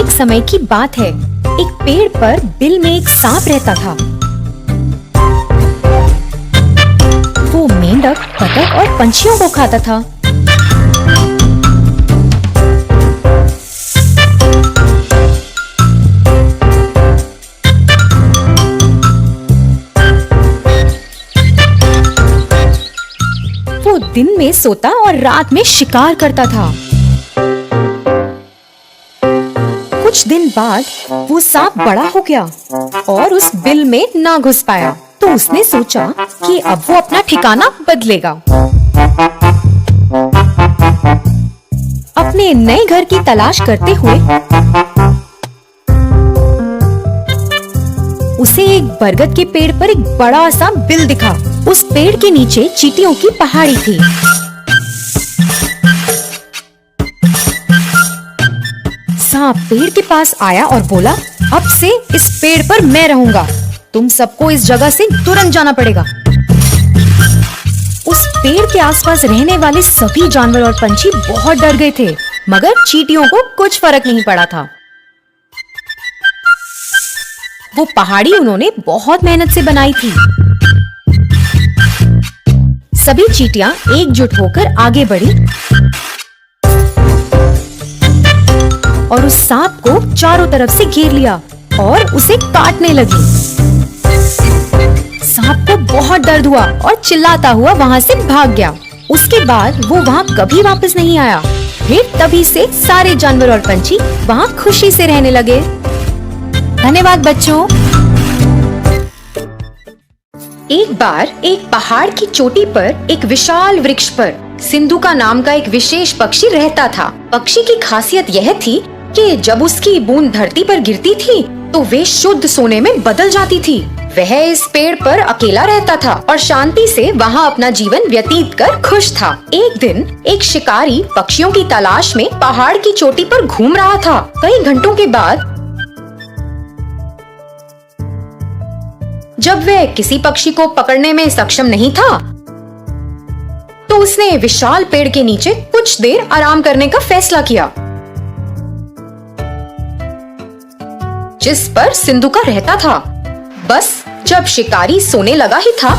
एक समय की बात है, एक पेड़ पर बिल में एक सांप रहता था। वो मेंढक, बतख और पंछियों को खाता था। वो दिन में सोता और रात में शिकार करता था। कुछ दिन बाद वो सांप बड़ा हो गया और उस बिल में ना घुस पाया, तो उसने सोचा कि अब वो अपना ठिकाना बदलेगा। अपने नए घर की तलाश करते हुए उसे एक बरगद के पेड़ पर एक बड़ा सा बिल दिखा। उस पेड़ के नीचे चींटियों की पहाड़ी थी। सांप पेड़ के पास आया और बोला, अब से इस पेड़ पर मैं रहूंगा। तुम सबको इस जगह से तुरंत जाना पड़ेगा। उस पेड़ के आसपास रहने वाले सभी जानवर और पंछी बहुत डर गए थे, मगर चींटियों को कुछ फर्क नहीं पड़ा था। वो पहाड़ी उन्होंने बहुत मेहनत से बनाई थी। सभी चींटियां एकजुट होकर आगे बढ़ी और उस सांप को चारों तरफ से घेर लिया और उसे काटने लगी। सांप को बहुत दर्द हुआ और चिल्लाता हुआ वहाँ से भाग गया। उसके बाद वो वहाँ कभी वापस नहीं आया। फिर तभी से सारे जानवर और पंछी वहाँ खुशी से रहने लगे। धन्यवाद बच्चों। एक बार एक पहाड़ की चोटी पर एक विशाल वृक्ष पर सिंधुका नाम का एक विशेष पक्षी रहता था। पक्षी की खासियत यह थी कि जब उसकी बूंद धरती पर गिरती थी तो वे शुद्ध सोने में बदल जाती थी। वह इस पेड़ पर अकेला रहता था और शांति से वहाँ अपना जीवन व्यतीत कर खुश था। एक दिन एक शिकारी पक्षियों की तलाश में पहाड़ की चोटी पर घूम रहा था। कई घंटों के बाद जब वह किसी पक्षी को पकड़ने में सक्षम नहीं था, तो उसने विशाल पेड़ के नीचे कुछ देर आराम करने का फैसला किया, जिस पर सिंधुका रहता था। बस जब शिकारी सोने लगा ही था,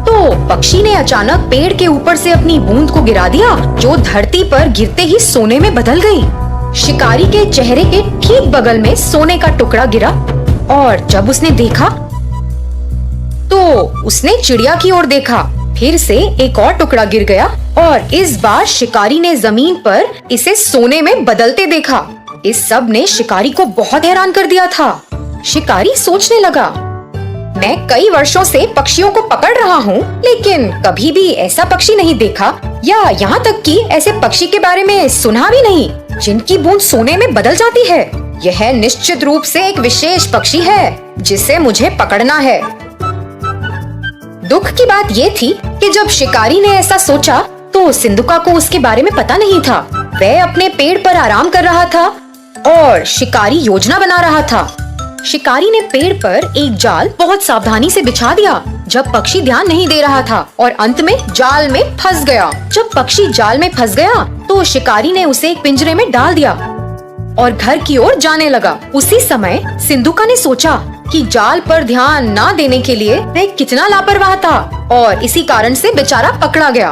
तो पक्षी ने अचानक पेड़ के ऊपर से अपनी बूंद को गिरा दिया, जो धरती पर गिरते ही सोने में बदल गई। शिकारी के चेहरे के ठीक बगल में सोने का टुकड़ा गिरा और जब उसने देखा तो उसने चिड़िया की ओर देखा। फिर से एक और टुकड़ा गिर गया और इस बार शिकारी ने जमीन पर इसे सोने में बदलते देखा। इस सब ने शिकारी को बहुत हैरान कर दिया था। शिकारी सोचने लगा, मैं कई वर्षों से पक्षियों को पकड़ रहा हूँ, लेकिन कभी भी ऐसा पक्षी नहीं देखा, या यहाँ तक कि ऐसे पक्षी के बारे में सुना भी नहीं जिनकी बूंद सोने में बदल जाती है। यह निश्चित रूप से एक विशेष पक्षी है जिसे मुझे पकड़ना है। दुख की बात ये थी कि जब शिकारी ने ऐसा सोचा तो सिंधुका को उसके बारे में पता नहीं था। वह अपने पेड़ पर आराम कर रहा था और शिकारी योजना बना रहा था। शिकारी ने पेड़ पर एक जाल बहुत सावधानी से बिछा दिया, जब पक्षी ध्यान नहीं दे रहा था, और अंत में जाल में फंस गया। जब पक्षी जाल में फंस गया तो शिकारी ने उसे एक पिंजरे में डाल दिया और घर की ओर जाने लगा। उसी समय सिंधुका ने सोचा कि जाल पर ध्यान न देने के लिए वह कितना लापरवाह था और इसी कारण से बेचारा पकड़ा गया।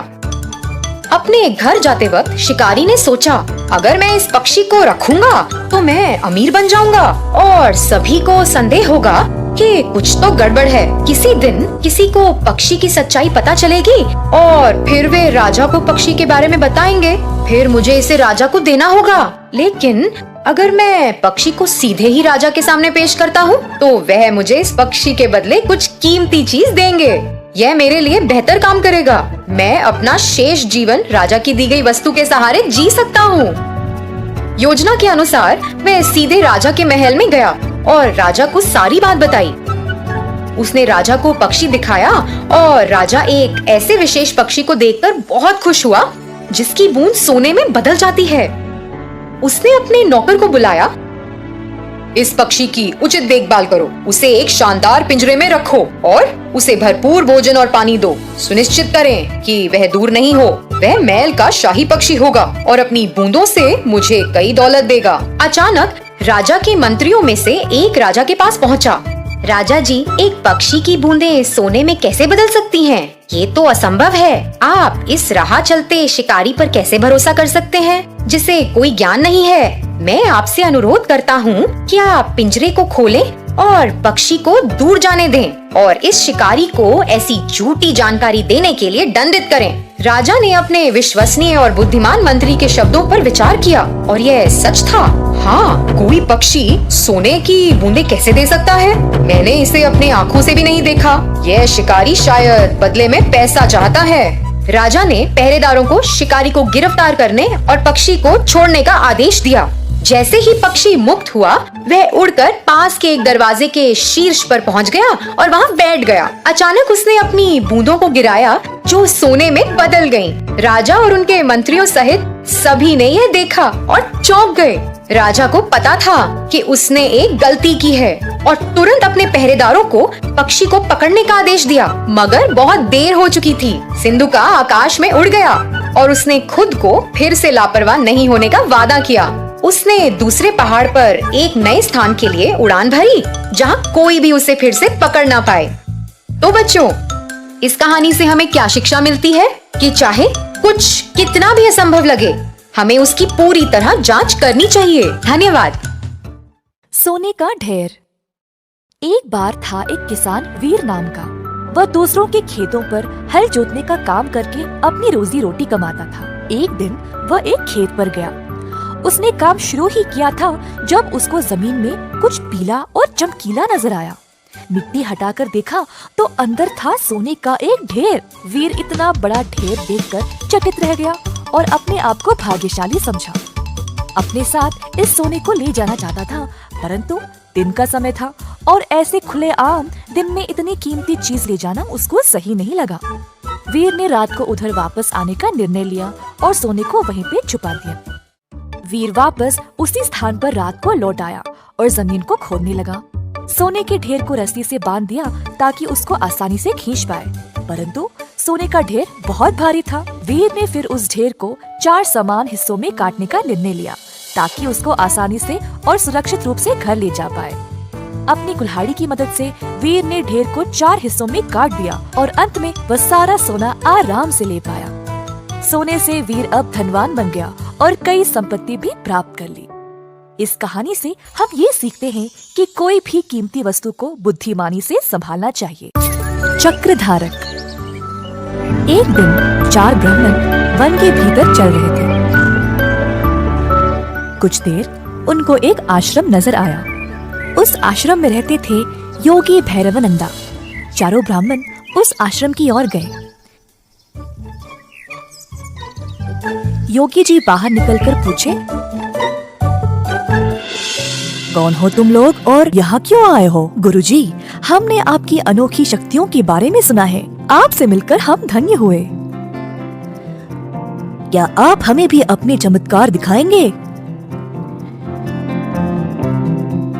अपने घर जाते वक्त शिकारी ने सोचा, अगर मैं इस पक्षी को रखूंगा तो मैं अमीर बन जाऊंगा और सभी को संदेह होगा कि कुछ तो गड़बड़ है। किसी दिन किसी को पक्षी की सच्चाई पता चलेगी और फिर वे राजा को पक्षी के बारे में बताएंगे। फिर मुझे इसे राजा को देना होगा। लेकिन अगर मैं पक्षी को सीधे ही राजा के सामने पेश करता हूँ तो वह मुझे इस पक्षी के बदले कुछ कीमती चीज देंगे। यह मेरे लिए बेहतर काम करेगा। मैं अपना शेष जीवन राजा की दी गई वस्तु के सहारे जी सकता हूँ। योजना के अनुसार वह सीधे राजा के महल में गया और राजा को सारी बात बताई। उसने राजा को पक्षी दिखाया और राजा एक ऐसे विशेष पक्षी को देखकर बहुत खुश हुआ जिसकी बूंद सोने में बदल जाती है। उसने अपने नौकर को बुलाया, इस पक्षी की उचित देखभाल करो, उसे एक शानदार पिंजरे में रखो और उसे भरपूर भोजन और पानी दो। सुनिश्चित करें कि वह दूर नहीं हो। वह महल का शाही पक्षी होगा और अपनी बूंदों से मुझे कई दौलत देगा। अचानक राजा के मंत्रियों में से एक राजा के पास पहुंचा। राजा जी, एक पक्षी की बूंदें सोने में कैसे बदल सकती हैं? ये तो असंभव है। आप इस राह चलते शिकारी पर कैसे भरोसा कर सकते हैं जिसे कोई ज्ञान नहीं है? मैं आपसे अनुरोध करता हूँ कि आप पिंजरे को खोलें और पक्षी को दूर जाने दें और इस शिकारी को ऐसी झूठी जानकारी देने के लिए दंडित करें। राजा ने अपने विश्वसनीय और बुद्धिमान मंत्री के शब्दों पर विचार किया और यह सच था। हाँ, कोई पक्षी सोने की बूंदें कैसे दे सकता है? मैंने इसे अपने आँखों से भी नहीं देखा। यह शिकारी शायद बदले में पैसा चाहता है। राजा ने पहरेदारों को शिकारी को गिरफ्तार करने और पक्षी को छोड़ने का आदेश दिया। जैसे ही पक्षी मुक्त हुआ, वह उड़कर पास के एक दरवाजे के शीर्ष पर पहुंच गया और वहां बैठ गया। अचानक उसने अपनी बूंदों को गिराया जो सोने में बदल गईं। राजा और उनके मंत्रियों सहित सभी ने यह देखा और चौंक गए। राजा को पता था कि उसने एक गलती की है और तुरंत अपने पहरेदारों को पक्षी को पकड़ने का आदेश दिया, मगर बहुत देर हो चुकी थी। सिंधुका आकाश में उड़ गया और उसने खुद को फिर से लापरवाह नहीं होने का वादा किया। उसने दूसरे पहाड़ पर एक नए स्थान के लिए उड़ान भरी जहां कोई भी उसे फिर से पकड़ ना पाए। तो बच्चों, इस कहानी से हमें क्या शिक्षा मिलती है कि चाहे कुछ कितना भी असंभव लगे, हमें उसकी पूरी तरह जांच करनी चाहिए। धन्यवाद। सोने का ढेर। एक बार था एक किसान वीर नाम का। वह दूसरों के खेतों पर हल जोतने का काम करके अपनी रोजी रोटी कमाता था। एक दिन वह एक खेत पर गया। उसने काम शुरू ही किया था जब उसको जमीन में कुछ पीला और चमकीला नजर आया। मिट्टी हटाकर देखा तो अंदर था सोने का एक ढेर। वीर इतना बड़ा ढेर देखकर चकित रह गया और अपने आप को भाग्यशाली समझा। अपने साथ इस सोने को ले जाना चाहता था, परंतु दिन का समय था और ऐसे खुले आम दिन में इतनी कीमती चीज ले जाना उसको सही नहीं लगा। वीर ने रात को उधर वापस आने का निर्णय लिया और सोने को वहीं पे छुपा दिया। वीर वापस उसी स्थान पर रात को लौट आया और जमीन को खोदने लगा। सोने के ढेर को रस्सी से बांध दिया ताकि उसको आसानी से खींच पाए, परंतु सोने का ढेर बहुत भारी था। वीर ने फिर उस ढेर को 4 समान हिस्सों में काटने का निर्णय लिया ताकि उसको आसानी से और सुरक्षित रूप से घर ले जा पाए। अपनी कुल्हाड़ी की मदद से वीर ने ढेर को 4 हिस्सों में काट दिया और अंत में वह सारा सोना आराम से ले पाया। सोने से वीर अब धनवान बन गया और कई संपत्ति भी प्राप्त कर ली। इस कहानी से हम ये सीखते हैं कि कोई भी कीमती वस्तु को बुद्धिमानी से संभालना चाहिए। चक्रधारक। एक दिन 4 ब्राह्मण वन के भीतर चल रहे थे। कुछ देर उनको एक आश्रम नजर आया। उस आश्रम में रहते थे योगी भैरवानंदा। चारों ब्राह्मण उस आश्रम की ओर गए। योगी जी बाहर निकलकर पूछे, कौन हो तुम लोग और यहाँ क्यों आए हो? गुरुजी, हमने आपकी अनोखी शक्तियों के बारे में सुना है। आपसे मिलकर हम धन्य हुए। क्या आप हमें भी अपने चमत्कार दिखाएंगे?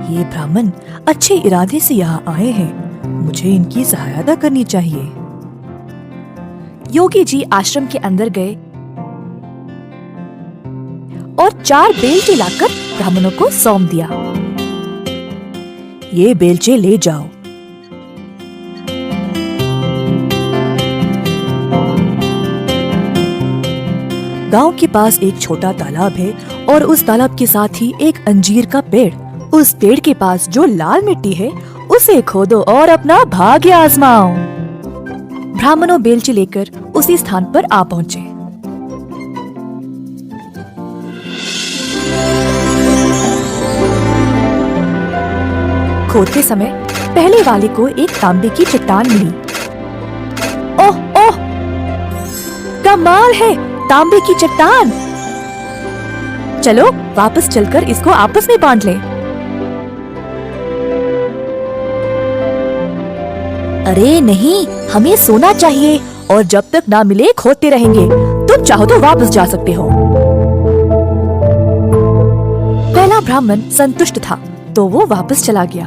ये ब्राह्मण अच्छे इरादे से यहाँ आए हैं, मुझे इनकी सहायता करनी चाहिए। योगी जी आश्रम के अंदर गए और 4 बेलचे लाकर ब्राह्मणों को सौंप दिया। ये बेलचे ले जाओ। गांव के पास एक छोटा तालाब है और उस तालाब के साथ ही एक अंजीर का पेड़। उस पेड़ के पास जो लाल मिट्टी है उसे खोदो और अपना भाग्य आजमाओ। ब्राह्मणों बेलचे लेकर उसी स्थान पर आ पहुँचे। खोदते समय पहले वाले को एक तांबे की चट्टान मिली। ओह ओह, कमाल है, तांबे की चट्टान। चलो वापस चलकर इसको आपस में बांट लें। अरे नहीं, हमें सोना चाहिए और जब तक ना मिले खोदते रहेंगे। तुम चाहो तो वापस जा सकते हो। पहला ब्राह्मण संतुष्ट था तो वो वापस चला गया।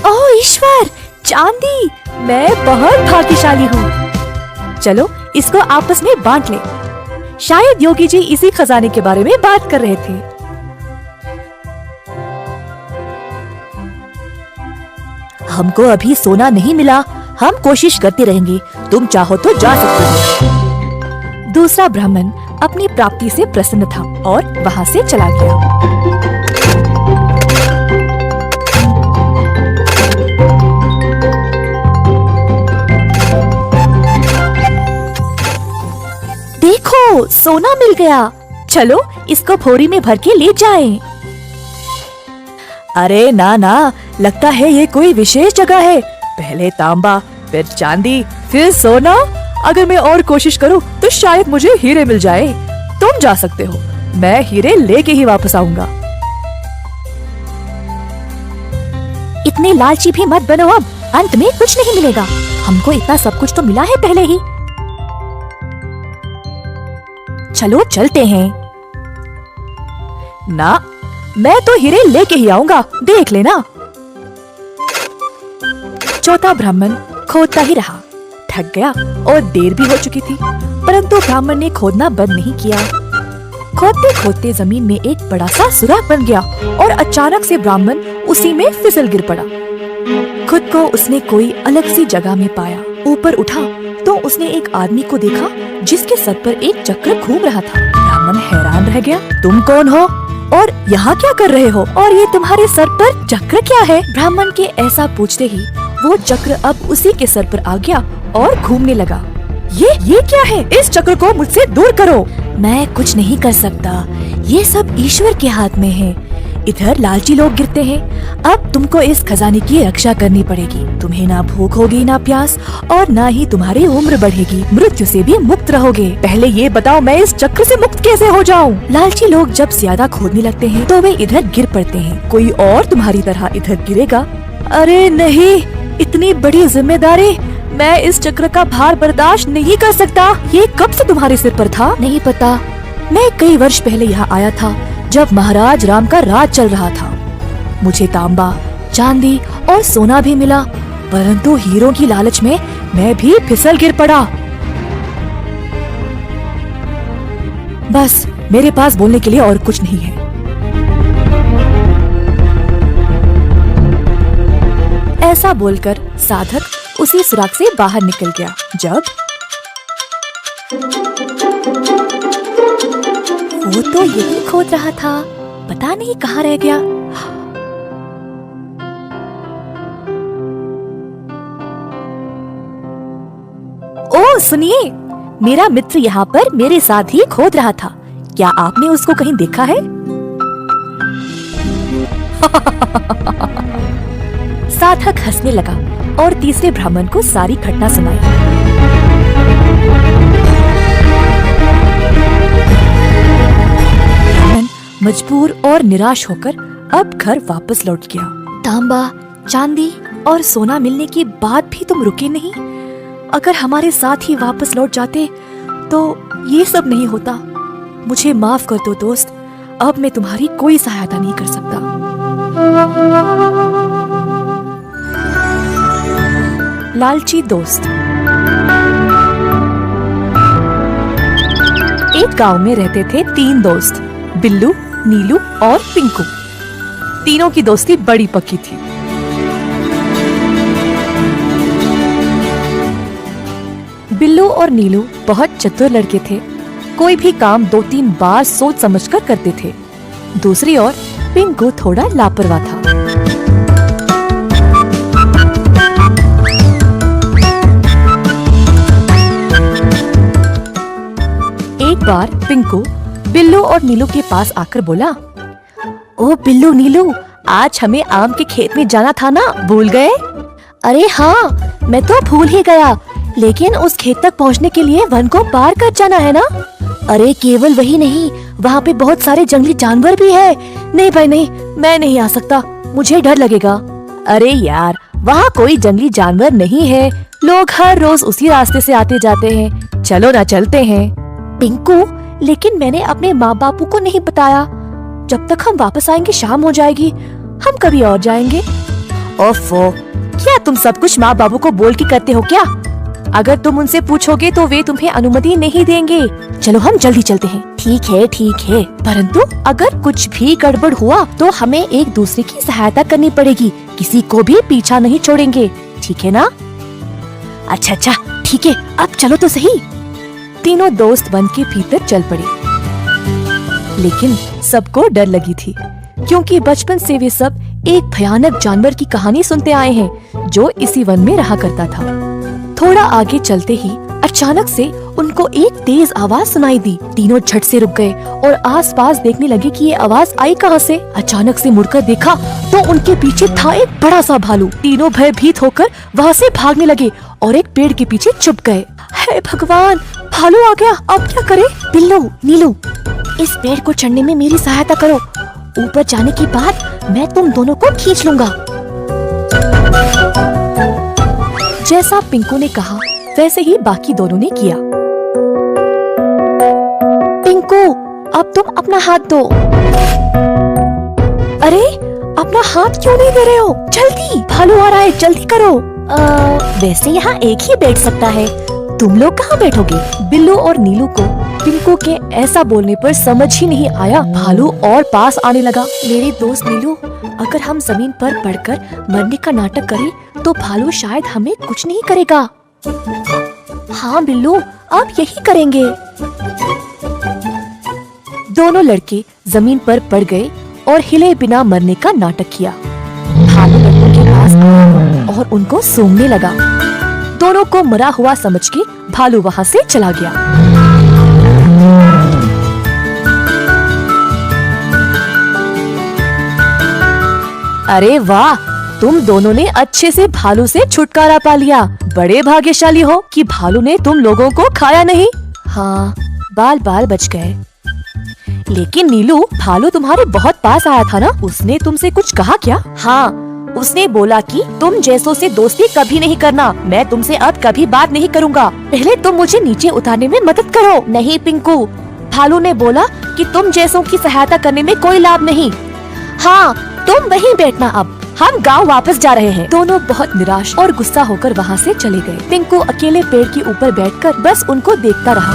ओह ईश्वर, चांदी! मैं बहुत भाग्यशाली हूँ। चलो इसको आपस में बांट ले। शायद योगी जी इसी खजाने के बारे में बात कर रहे थे। हमको अभी सोना नहीं मिला, हम कोशिश करते रहेंगे, तुम चाहो तो जा सकते हो। दूसरा ब्राह्मण अपनी प्राप्ति से प्रसन्न था और वहाँ से चला गया। देखो, सोना मिल गया, चलो इसको भोरी में भर के ले जाएं। अरे ना ना, लगता है ये कोई विशेष जगह है। पहले तांबा, फिर चांदी, फिर सोना। अगर मैं और कोशिश करूं तो शायद मुझे हीरे मिल जाए। तुम जा सकते हो, मैं हीरे लेके ही वापस आऊंगा। इतने लालची भी मत बनो, अब अंत में कुछ नहीं मिलेगा। हमको इतना सब कुछ तो मिला है पहले ही। चलो चलते हैं। ना, मैं तो हीरे लेके ही आऊंगा, देख लेना। चौथा ब्राह्मण खोदता ही रहा, थक गया और देर भी हो चुकी थी, परंतु ब्राह्मण ने खोदना बंद नहीं किया। खोदते खोदते जमीन में एक बड़ा सा सुराख बन गया और अचानक से ब्राह्मण उसी में फिसल गिर पड़ा। खुद को उसने कोई अलग सी जगह में पाया। ऊपर उठा तो उसने एक आदमी को देखा जिसके सर पर एक चक्र घूम रहा था। ब्राह्मण हैरान रह गया। तुम कौन हो और यहाँ क्या कर रहे हो, और ये तुम्हारे सर पर चक्र क्या है? ब्राह्मण के ऐसा पूछते ही वो चक्र अब उसी के सर पर आ गया और घूमने लगा। ये क्या है? इस चक्र को मुझसे दूर करो। मैं कुछ नहीं कर सकता, ये सब ईश्वर के हाथ में है। इधर लालची लोग गिरते हैं, अब तुमको इस खजाने की रक्षा करनी पड़ेगी। तुम्हें ना भूख होगी, ना प्यास, और ना ही तुम्हारी उम्र बढ़ेगी। मृत्यु से भी मुक्त रहोगे। पहले ये बताओ, मैं इस चक्र से मुक्त कैसे हो जाऊं? लालची लोग जब ज्यादा खोदने लगते हैं तो वे इधर गिर पड़ते हैं। कोई और तुम्हारी तरह इधर गिरेगा? अरे नहीं, इतनी बड़ी जिम्मेदारी, मैं इस चक्र का भार बर्दाश्त नहीं कर सकता। ये कब से तुम्हारे सिर पर था? नहीं पता, मैं कई वर्ष पहले यहाँ आया था जब महाराज राम का राज चल रहा था। मुझे तांबा, चांदी और सोना भी मिला, परंतु हीरों की लालच में मैं भी फिसल गिर पड़ा। बस, मेरे पास बोलने के लिए और कुछ नहीं है। ऐसा बोलकर साधक उसी सुराख से बाहर निकल गया। जब वो तो यही खोद रहा था, पता नहीं कहाँ रह गया। ओ सुनिए, मेरा मित्र यहाँ पर मेरे साथ ही खोद रहा था। क्या आपने उसको कहीं देखा है? साधक हंसने लगा और तीसरे ब्राह्मण को सारी घटना सुनाई। मजबूर और निराश होकर अब घर वापस लौट गया। तांबा, चांदी और सोना मिलने के बाद भी तुम रुके नहीं। अगर हमारे साथ ही वापस लौट जाते तो ये सब नहीं होता। मुझे माफ कर दो दोस्त, अब मैं तुम्हारी कोई सहायता नहीं कर सकता। लालची दोस्त। एक गांव में रहते थे 3 दोस्त, बिल्लू, नीलू और पिंकू। तीनों की दोस्ती बड़ी पक्की थी। बिल्लू और नीलू बहुत चतुर लड़के थे। कोई भी काम 2-3 बार सोच समझकर करते थे। दूसरी ओर पिंकू थोड़ा लापरवाह था। एक बार पिंकू बिल्लू और नीलू के पास आकर बोला, ओ बिल्लू नीलू, आज हमें आम के खेत में जाना था ना, भूल गए? अरे हाँ, मैं तो भूल ही गया, लेकिन उस खेत तक पहुँचने के लिए वन को पार कर जाना है ना। अरे केवल वही नहीं, वहाँ पे बहुत सारे जंगली जानवर भी है। नहीं भाई नहीं, मैं नहीं आ सकता, मुझे डर लगेगा। अरे यार, वहाँ कोई जंगली जानवर नहीं है, लोग हर रोज उसी रास्ते से आते जाते हैं। चलो ना, चलते हैं। पिंकू, लेकिन मैंने अपने माँ बापू को नहीं बताया। जब तक हम वापस आएंगे शाम हो जाएगी, हम कभी और जाएंगे। ओफो, क्या तुम सब कुछ माँ बाबू को बोल के करते हो क्या? अगर तुम उनसे पूछोगे तो वे तुम्हें अनुमति नहीं देंगे। चलो हम जल्दी चलते हैं। ठीक है, परंतु अगर कुछ भी गड़बड़ हुआ तो हमें एक दूसरे की सहायता करनी पड़ेगी, किसी को भी पीछा नहीं छोड़ेंगे, ठीक है ना? अच्छा ठीक है, अब चलो तो सही। तीनों दोस्त वन के भीतर चल पड़े, लेकिन सबको डर लगी थी, क्योंकि बचपन से वे सब एक भयानक जानवर की कहानी सुनते आए हैं जो इसी वन में रहा करता था। थोड़ा आगे चलते ही अचानक से उनको एक तेज आवाज सुनाई दी। तीनों झट से रुक गए और आसपास देखने लगे कि ये आवाज आई कहां से। अचानक से मुड़कर देखा तो उनके पीछे था एक बड़ा सा भालू। तीनों भयभीत होकर वहां से भागने लगे और एक पेड़ के पीछे छुप गए। हे भगवान, भालू आ गया, अब क्या करे? बिल्लू, नीलू, इस पेड़ को चढ़ने में मेरी सहायता करो। ऊपर जाने के बाद मैं तुम दोनों को खींच लूंगा। जैसा पिंकू ने कहा वैसे ही बाकी दोनों ने किया। पिंकू, अब तुम अपना हाथ दो। अरे, अपना हाथ क्यों नहीं दे रहे हो? जल्दी, भालू आ रहा है, जल्दी करो। वैसे यहाँ एक ही बैठ सकता है, तुम लोग कहाँ बैठोगे? बिल्लू और नीलू को पिंकू के ऐसा बोलने पर समझ ही नहीं आया। भालू और पास आने लगा। मेरे दोस्त नीलू, अगर हम जमीन पर पड़कर मरने का नाटक करें तो भालू शायद हमें कुछ नहीं करेगा। हाँ बिल्लू, अब यही करेंगे। दोनों लड़के जमीन पर पड़ गए और हिले बिना मरने का नाटक किया। भालू लड़कों के पास आया और उनको सूंघने लगा। दोनों को मरा हुआ समझ के भालू वहाँ से चला गया। अरे वाह, तुम दोनों ने अच्छे से भालू से छुटकारा पा लिया। बड़े भाग्यशाली हो कि भालू ने तुम लोगों को खाया नहीं। हाँ, बाल बाल बच गए। लेकिन नीलू, भालू तुम्हारे बहुत पास आया था ना, उसने तुमसे कुछ कहा क्या? हाँ, उसने बोला कि तुम जैसों से दोस्ती कभी नहीं करना। मैं तुमसे अब कभी बात नहीं करूँगा। पहले तुम मुझे नीचे उतारने में मदद करो। नहीं पिंकू, भालू ने बोला कि तुम जैसों की सहायता करने में कोई लाभ नहीं। हाँ, तुम वहीं बैठना, अब हम गांव वापस जा रहे हैं। दोनों बहुत निराश और गुस्सा होकर वहाँ से चले गए। पिंकू अकेले पेड़ के ऊपर बैठकर बस उनको देखता रहा।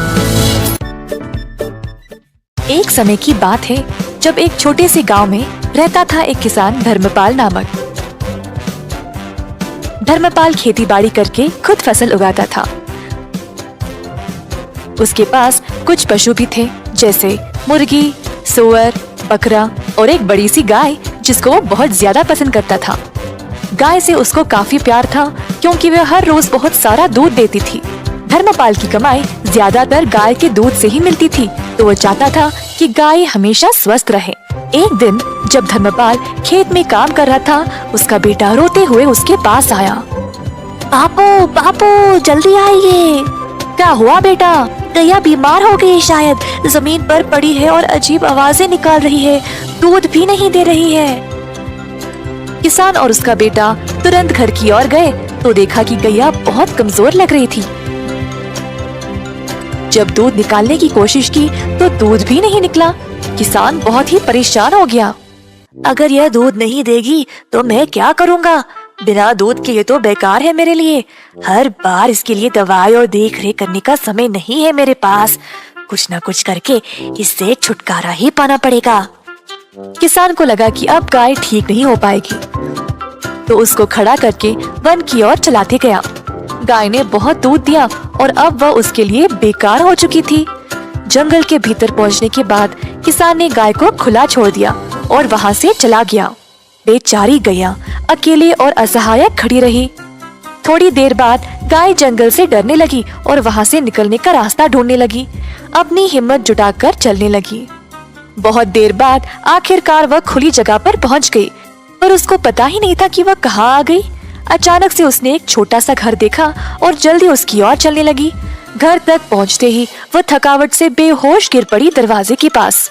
एक समय की बात है जब एक छोटे से गांव में रहता था एक किसान धर्मपाल नामक। धर्मपाल खेती बाड़ी करके खुद फसल उगाता था। उसके पास कुछ पशु भी थे, जैसे मुर्गी, सूअर, बकरा और एक बड़ी सी गाय जिसको वो बहुत ज्यादा पसंद करता था। गाय से उसको काफी प्यार था क्योंकि वह हर रोज बहुत सारा दूध देती थी। धर्मपाल की कमाई ज्यादातर गाय के दूध से ही मिलती थी, तो वो चाहता था कि गाय हमेशा स्वस्थ रहे। एक दिन जब धर्मपाल खेत में काम कर रहा था, उसका बेटा रोते हुए उसके पास आया। बापू, बापू, जल्दी आइए। क्या हुआ बेटा? गैया बीमार हो गई शायद, जमीन पर पड़ी है और अजीब आवाजें निकाल रही है, दूध भी नहीं दे रही है। किसान और उसका बेटा तुरंत घर की ओर गए तो देखा कि गैया बहुत कमजोर लग रही थी। जब दूध निकालने की कोशिश की तो दूध भी नहीं निकला। किसान बहुत ही परेशान हो गया। अगर यह दूध नहीं देगी तो मैं क्या करूँगा? बिना दूध के ये तो बेकार है मेरे लिए। हर बार इसके लिए दवाई और देख रेख करने का समय नहीं है मेरे पास। कुछ न कुछ करके इससे छुटकारा ही पाना पड़ेगा। किसान को लगा कि अब गाय ठीक नहीं हो पाएगी, तो उसको खड़ा करके वन की ओर चलाते गया। गाय ने बहुत दूध दिया और अब वह उसके लिए बेकार हो चुकी थी। जंगल के भीतर पहुंचने के बाद किसान ने गाय को खुला छोड़ दिया और वहां से चला गया। बेचारी गैया अकेले और असहाय खड़ी रही। थोड़ी देर बाद गाय जंगल से डरने लगी और वहां से निकलने का रास्ता ढूंढने लगी। अपनी हिम्मत जुटाकर चलने लगी। बहुत देर बाद आखिरकार वह खुली जगह पर पहुंच गई, पर उसको पता ही नहीं था कि वह कहाँ आ गई। अचानक से उसने एक छोटा सा घर देखा और जल्दी उसकी ओर चलने लगी। घर तक पहुंचते ही वह थकावट से बेहोश गिर पड़ी दरवाजे के पास।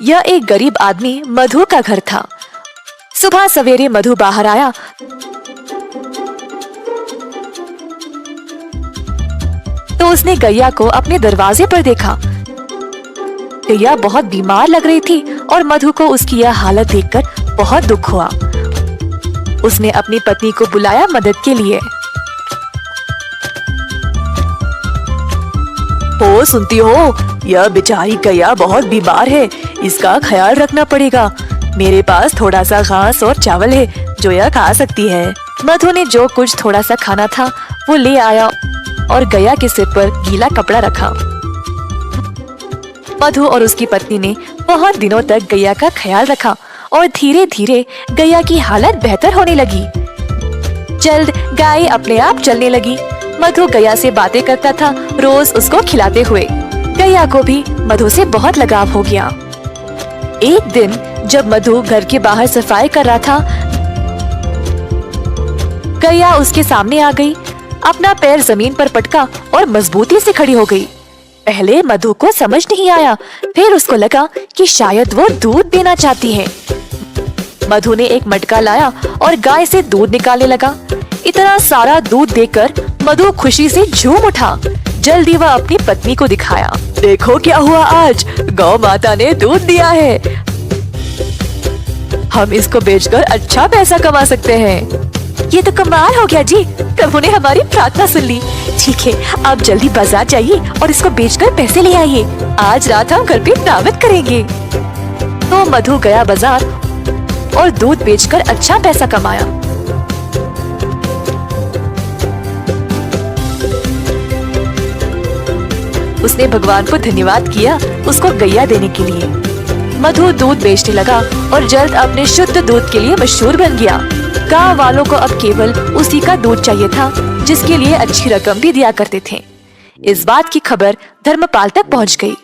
यह एक गरीब आदमी मधु का घर था। सुबह सवेरे मधु बाहर आया तो उसने गैया को अपने दरवाजे पर देखा। गैया बहुत बीमार लग रही थी और मधु को उसकी यह हालत देखकर बहुत दुख हुआ। उसने अपनी पत्नी को बुलाया मदद के लिए। हो सुनती हो, यह बेचारी गैया बहुत बीमार है, इसका ख्याल रखना पड़ेगा। मेरे पास थोड़ा सा घास और चावल है जो यह खा सकती है। मधु ने जो कुछ थोड़ा सा खाना था वो ले आया और गैया के सिर पर गीला कपड़ा रखा। मधु और उसकी पत्नी ने बहुत दिनों तक गैया का ख्याल रखा और धीरे धीरे गैया की हालत बेहतर होने लगी। जल्द गाय अपने आप चलने लगी। मधु गैया से बातें करता था, रोज उसको खिलाते हुए। गैया को भी मधु से बहुत लगाव हो गया। एक दिन जब मधु घर के बाहर सफाई कर रहा था, गैया उसके सामने आ गई, अपना पैर जमीन पर पटका और मजबूती से खड़ी हो गई। पहले मधु को समझ नहीं आया, फिर उसको लगा कि शायद वो दूध देना चाहती है। मधु ने एक मटका लाया और गाय से दूध निकालने लगा। इतना सारा दूध देखकर मधु खुशी से झूम उठा। जल्दी वह अपनी पत्नी को दिखाया, देखो क्या हुआ, आज गौ माता ने दूध दिया है, हम इसको बेचकर अच्छा पैसा कमा सकते हैं। ये तो कमाल हो गया जी, प्रभु ने हमारी प्रार्थना सुन ली। ठीक है, आप जल्दी बाजार जाइए और इसको बेचकर पैसे ले आइए, आज रात हम घर पे दावत करेंगे। तो मधु गया बाजार और दूध बेचकर अच्छा पैसा कमाया। उसने भगवान को धन्यवाद किया उसको गैया देने के लिए। मधु दूध बेचने लगा और जल्द अपने शुद्ध दूध के लिए मशहूर बन गया। गांव वालों को अब केवल उसी का दूध चाहिए था, जिसके लिए अच्छी रकम भी दिया करते थे। इस बात की खबर धर्मपाल तक पहुंच गई।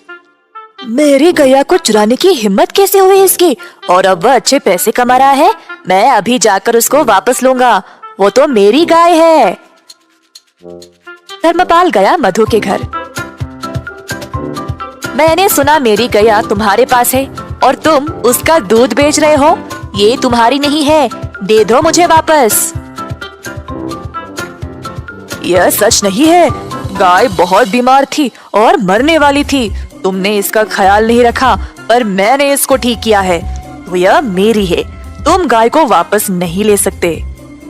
मेरी गैया को चुराने की हिम्मत कैसे हुई इसकी, और अब वह अच्छे पैसे कमा रहा है। मैं अभी जाकर उसको वापस लूंगा, वो तो मेरी गाय है। धर्मपाल गया मधु के घर। मैंने सुना मेरी गैया तुम्हारे पास है और तुम उसका दूध बेच रहे हो। ये तुम्हारी नहीं है, दे दो मुझे वापस। यह सच नहीं है, गाय बहुत बीमार थी और मरने वाली थी। तुमने इसका ख्याल नहीं रखा, पर मैंने इसको ठीक किया है, तो यह मेरी है। तुम गाय को वापस नहीं ले सकते।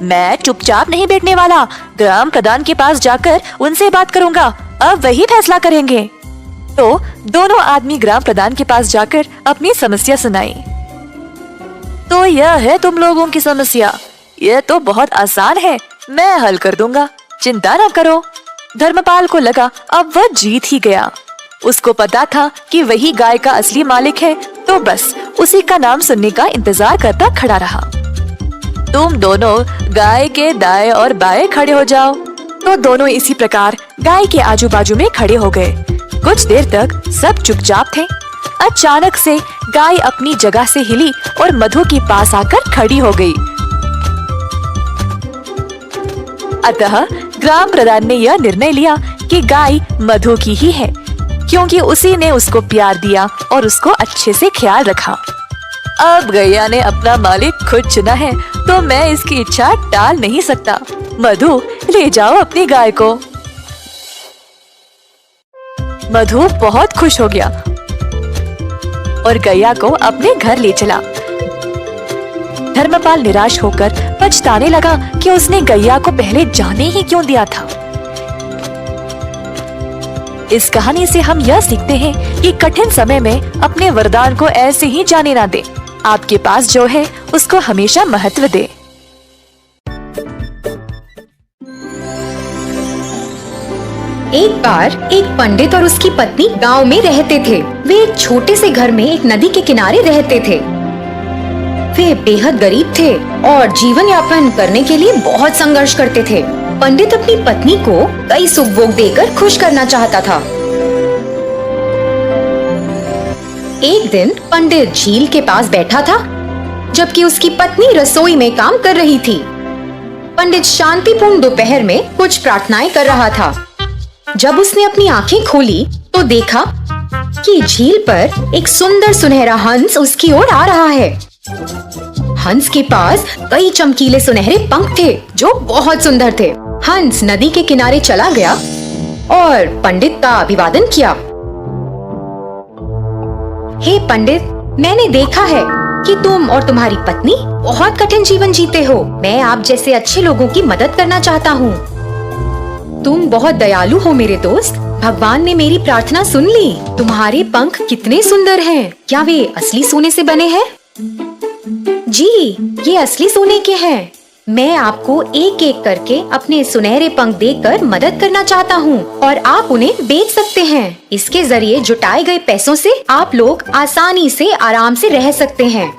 मैं चुपचाप नहीं बैठने वाला, ग्राम प्रधान के पास जाकर उनसे बात करूंगा, अब वही फैसला करेंगे। तो दोनों आदमी ग्राम प्रधान के पास जाकर अपनी समस्या सुनाई। तो यह है तुम लोगों की समस्या, यह तो बहुत आसान है, मैं हल कर दूंगा, चिंता न करो। धर्मपाल को लगा अब वह जीत ही गया। उसको पता था कि वही गाय का असली मालिक है, तो बस उसी का नाम सुनने का इंतजार करता खड़ा रहा। तुम दोनों गाय के दाएं और बाएं खड़े हो जाओ। तो दोनों इसी प्रकार गाय के आजू बाजू में खड़े हो गए। कुछ देर तक सब चुपचाप थे। अचानक से गाय अपनी जगह से हिली और मधु के पास आकर खड़ी हो गई। अतः ग्राम प्रधान ने यह निर्णय लिया कि गाय मधु की ही है, क्योंकि उसी ने उसको प्यार दिया और उसको अच्छे से ख्याल रखा। अब गैया ने अपना मालिक खुद चुना है, तो मैं इसकी इच्छा टाल नहीं सकता। मधु, ले जाओ अपनी गाय को। मधु बहुत खुश हो गया और गैया को अपने घर ले चला। धर्मपाल निराश होकर पछताने लगा कि उसने गैया को पहले जाने ही क्यों दिया था। इस कहानी से हम यह सीखते हैं कि कठिन समय में अपने वरदान को ऐसे ही जाने ना दे। आपके पास जो है उसको हमेशा महत्व दे। एक बार एक पंडित और उसकी पत्नी गांव में रहते थे। वे एक छोटे से घर में एक नदी के किनारे रहते थे। वे बेहद गरीब थे और जीवन यापन करने के लिए बहुत संघर्ष करते थे। पंडित अपनी पत्नी को कई सुख भोग देकर खुश करना चाहता था। एक दिन पंडित झील के पास बैठा था, जबकि उसकी पत्नी रसोई में काम कर रही थी। पंडित शांतिपूर्ण दोपहर में कुछ प्रार्थनाएं कर रहा था। जब उसने अपनी आंखें खोली तो देखा कि झील पर एक सुंदर सुनहरा हंस उसकी ओर आ रहा है। हंस के पास कई चमकीले सुनहरे पंख थे जो बहुत सुंदर थे। हंस नदी के किनारे चला गया और पंडित का अभिवादन किया। हे पंडित, मैंने देखा है कि तुम और तुम्हारी पत्नी बहुत कठिन जीवन जीते हो। मैं आप जैसे अच्छे लोगों की मदद करना चाहता हूँ। तुम बहुत दयालु हो मेरे दोस्त। भगवान ने मेरी प्रार्थना सुन ली। तुम्हारे पंख कितने सुंदर हैं। क्या वे असली सोने से बने हैं? जी, ये असली सोने के हैं। मैं आपको एक एक करके अपने सुनहरे पंख देकर मदद करना चाहता हूँ और आप उन्हें बेच सकते हैं। इसके जरिए जुटाए गए पैसों से आप लोग आसानी से आराम से रह सकते हैं।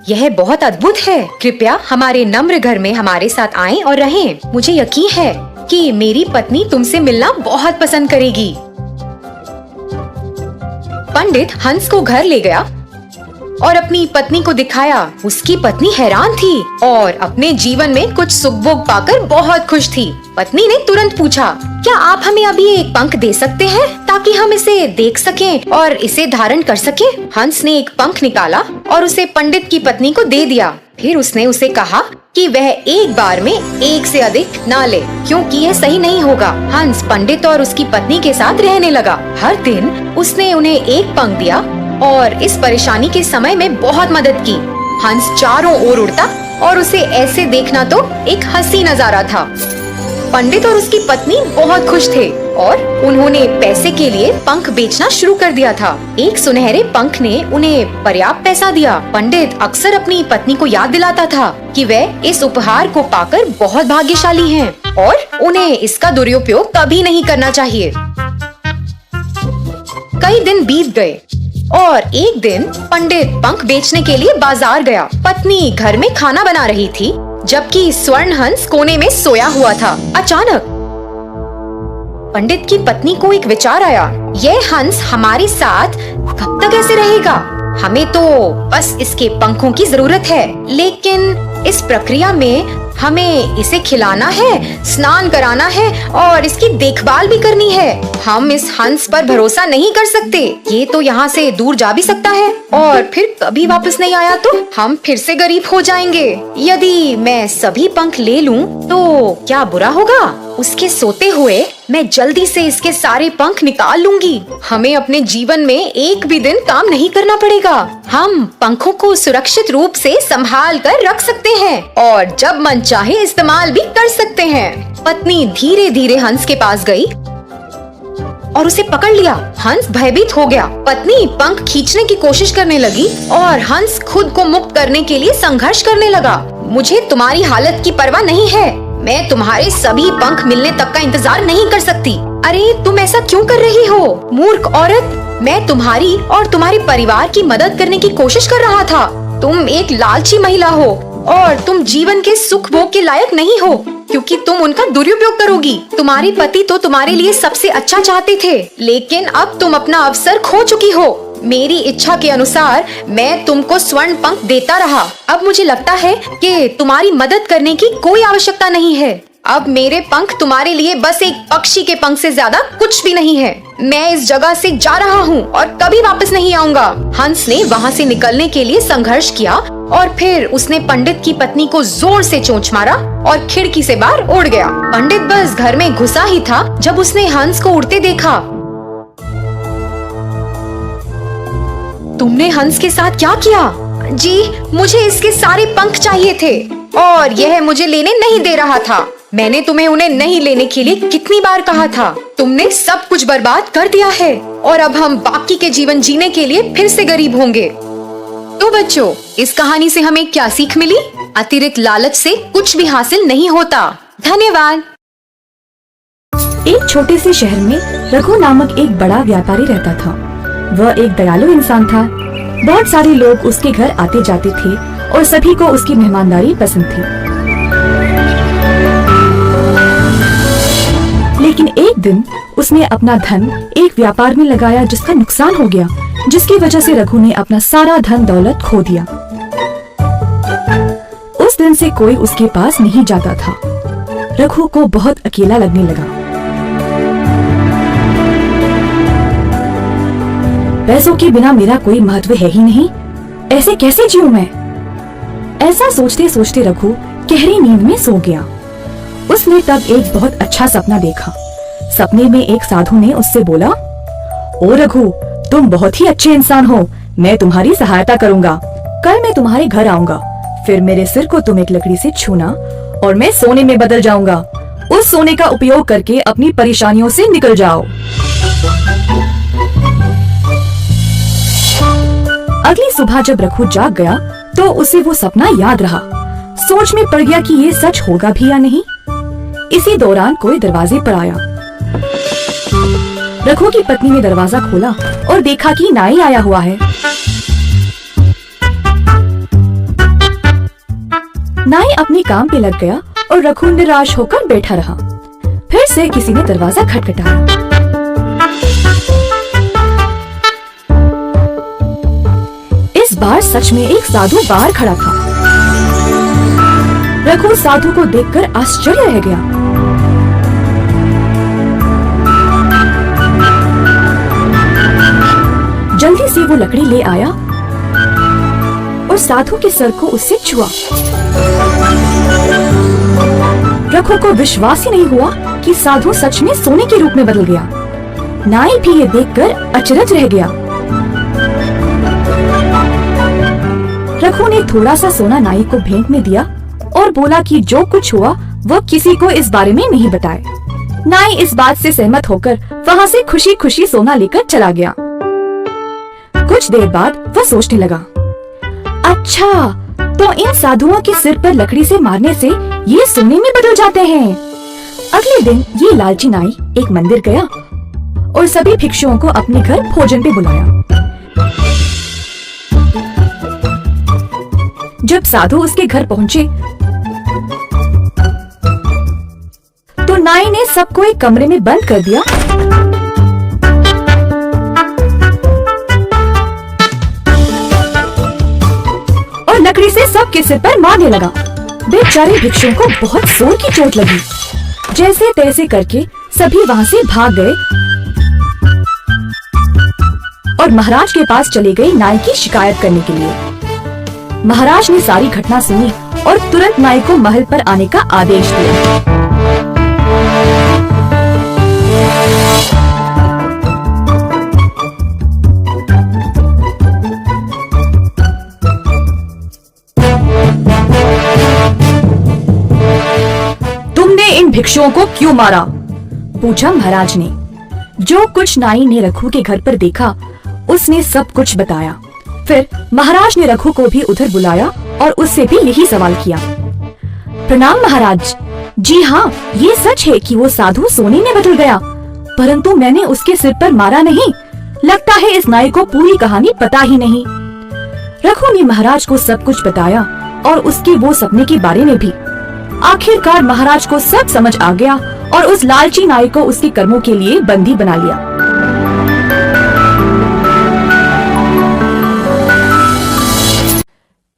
यह बहुत अद्भुत है। कृपया हमारे नम्र घर में हमारे साथ आएं और रहें। मुझे यकीन है कि मेरी पत्नी तुमसे मिलना बहुत पसंद करेगी। पंडित हंस को घर ले गया और अपनी पत्नी को दिखाया। उसकी पत्नी हैरान थी और अपने जीवन में कुछ सुख भोग पाकर बहुत खुश थी। पत्नी ने तुरंत पूछा, क्या आप हमें अभी एक पंख दे सकते हैं ताकि हम इसे देख सकें और इसे धारण कर सकें? हंस ने एक पंख निकाला और उसे पंडित की पत्नी को दे दिया। फिर उसने उसे कहा कि वह एक बार में एक से अधिक ना ले, क्योंकि यह सही नहीं होगा। हंस पंडित और उसकी पत्नी के साथ रहने लगा। हर दिन उसने उन्हें एक पंख दिया और इस परेशानी के समय में बहुत मदद की। हंस चारों ओर उड़ता और उसे ऐसे देखना तो एक हंसी नजारा था। पंडित और उसकी पत्नी बहुत खुश थे और उन्होंने पैसे के लिए पंख बेचना शुरू कर दिया था। एक सुनहरे पंख ने उन्हें पर्याप्त पैसा दिया। पंडित अक्सर अपनी पत्नी को याद दिलाता था कि वह इस उपहार को पाकर बहुत भाग्यशाली हैं और उन्हें इसका दुरुपयोग कभी नहीं करना चाहिए। कई दिन बीत गए और एक दिन पंडित पंख बेचने के लिए बाजार गया। पत्नी घर में खाना बना रही थी जबकि स्वर्ण हंस कोने में सोया हुआ था। अचानक पंडित की पत्नी को एक विचार आया, यह हंस हमारे साथ कब तक ऐसे रहेगा? हमें तो बस इसके पंखों की जरूरत है, लेकिन इस प्रक्रिया में हमें इसे खिलाना है, स्नान कराना है और इसकी देखभाल भी करनी है। हम इस हंस पर भरोसा नहीं कर सकते। ये तो यहाँ से दूर जा भी सकता है और फिर कभी वापस नहीं आया तो हम फिर से गरीब हो जाएंगे। यदि मैं सभी पंख ले लूं तो क्या बुरा होगा? उसके सोते हुए मैं जल्दी से इसके सारे पंख निकाल लूंगी। हमें अपने जीवन में एक भी दिन काम नहीं करना पड़ेगा। हम पंखों को सुरक्षित रूप से संभाल कर रख सकते हैं और जब मन चाहे इस्तेमाल भी कर सकते हैं। पत्नी धीरे धीरे हंस के पास गई और उसे पकड़ लिया। हंस भयभीत हो गया। पत्नी पंख खींचने की कोशिश करने लगी और हंस खुद को मुक्त करने के लिए संघर्ष करने लगा। मुझे तुम्हारी हालत की परवाह नहीं है। मैं तुम्हारे सभी पंख मिलने तक का इंतजार नहीं कर सकती। अरे तुम ऐसा क्यों कर रही हो, मूर्ख औरत? मैं तुम्हारी और तुम्हारे परिवार की मदद करने की कोशिश कर रहा था। तुम एक लालची महिला हो और तुम जीवन के सुख भोग के लायक नहीं हो, क्योंकि तुम उनका दुरुपयोग करोगी। तुम्हारे पति तो तुम्हारे लिए सबसे अच्छा चाहते थे, लेकिन अब तुम अपना अवसर खो चुकी हो। मेरी इच्छा के अनुसार मैं तुमको स्वर्ण पंख देता रहा। अब मुझे लगता है कि तुम्हारी मदद करने की कोई आवश्यकता नहीं है। अब मेरे पंख तुम्हारे लिए बस एक पक्षी के पंख से ज्यादा कुछ भी नहीं है। मैं इस जगह से जा रहा हूँ और कभी वापस नहीं आऊंगा। हंस ने वहाँ से निकलने के लिए संघर्ष किया और फिर उसने पंडित की पत्नी को जोर से चोंच मारा और खिड़की से बाहर उड़ गया। पंडित बस घर में घुसा ही था जब उसने हंस को उड़ते देखा। तुमने हंस के साथ क्या किया? जी, मुझे इसके सारे पंख चाहिए थे और यह मुझे लेने नहीं दे रहा था। मैंने तुम्हें उन्हें नहीं लेने के लिए कितनी बार कहा था। तुमने सब कुछ बर्बाद कर दिया है और अब हम बाकी के जीवन जीने के लिए फिर से गरीब होंगे। तो बच्चों, इस कहानी से हमें क्या सीख मिली? अतिरिक्त लालच से कुछ भी हासिल नहीं होता। धन्यवाद। एक छोटे से शहर में रघु नामक एक बड़ा व्यापारी रहता था। वह एक दयालु इंसान था। बहुत सारे लोग उसके घर आते जाते थे और सभी को उसकी मेहमानदारी पसंद थी। लेकिन एक दिन उसने अपना धन एक व्यापार में लगाया जिसका नुकसान हो गया, जिसकी वजह से रघु ने अपना सारा धन दौलत खो दिया। उस दिन से कोई उसके पास नहीं जाता था। रघु को बहुत अकेला लगने लगा। पैसों के बिना मेरा कोई महत्व है ही नहीं, ऐसे कैसे जीऊं मैं? ऐसा सोचते सोचते रघु गहरी नींद में सो गया। उसने तब एक बहुत अच्छा सपना देखा। सपने में एक साधु ने उससे बोला, ओ रघु, तुम बहुत ही अच्छे इंसान हो। मैं तुम्हारी सहायता करूंगा। कल मैं तुम्हारे घर आऊंगा। फिर मेरे सिर को तुम एक लकड़ी से छूना और मैं सोने में बदल जाऊंगा उस सोने का उपयोग करके अपनी परेशानियों से निकल जाओ। अगली सुबह जब रघु जाग गया तो उसे वो सपना याद रहा। सोच में पड़ गया कि ये सच होगा भी या नहीं। इसी दौरान कोई दरवाजे पर आया। रघु की पत्नी ने दरवाजा खोला और देखा कि नाई आया हुआ है। नाई अपने काम पे लग गया और रघु निराश होकर बैठा रहा। फिर से किसी ने दरवाजा खटखटाया। इस बार सच में एक साधु बाहर खड़ा था। रघु साधु को देखकर आश्चर्य रह गया। जल्दी से वो लकड़ी ले आया और साधु के सर को उससे छुआ। रघु को विश्वास ही नहीं हुआ कि साधु सच में सोने के रूप में बदल गया। नाई भी ये देखकर अचरज रह गया। रघु ने थोड़ा सा सोना नाई को भेंट में दिया और बोला कि जो कुछ हुआ वो किसी को इस बारे में नहीं बताए। नाई इस बात से सहमत होकर वहाँ से खुशी खुशी सोना लेकर चला गया। कुछ देर बाद वह सोचने लगा, अच्छा तो इन साधुओं के सिर पर लकड़ी से मारने से ये सोने में बदल जाते हैं। अगले दिन ये लालची नाई एक मंदिर गया और सभी भिक्षुओं को अपने घर भोजन पे बुलाया। जब साधु उसके घर पहुँचे तो नाई ने सबको एक कमरे में बंद कर दिया और लकड़ी से सबके सिर पर मारने लगा। बेचारे भिक्षुओं को बहुत जोर की चोट लगी। जैसे तैसे करके सभी वहाँ से भाग गए और महाराज के पास चले गए नाई की शिकायत करने के लिए। महाराज ने सारी घटना सुनी और तुरंत नाई को महल पर आने का आदेश दिया। तुमने इन भिक्षुओं को क्यों मारा? पूछा महाराज ने। जो कुछ नाई ने रघु के घर पर देखा उसने सब कुछ बताया। फिर महाराज ने रघु को भी उधर बुलाया और उससे भी यही सवाल किया। प्रणाम महाराज। जी हाँ, ये सच है कि वो साधु सोने में बदल गया, परंतु मैंने उसके सिर पर मारा नहीं। लगता है इस नाई को पूरी कहानी पता ही नहीं। रघु ने महाराज को सब कुछ बताया और उसके वो सपने के बारे में भी। आखिरकार महाराज को सब समझ आ गया और उस लालची नाई को उसके कर्मों के लिए बंदी बना लिया।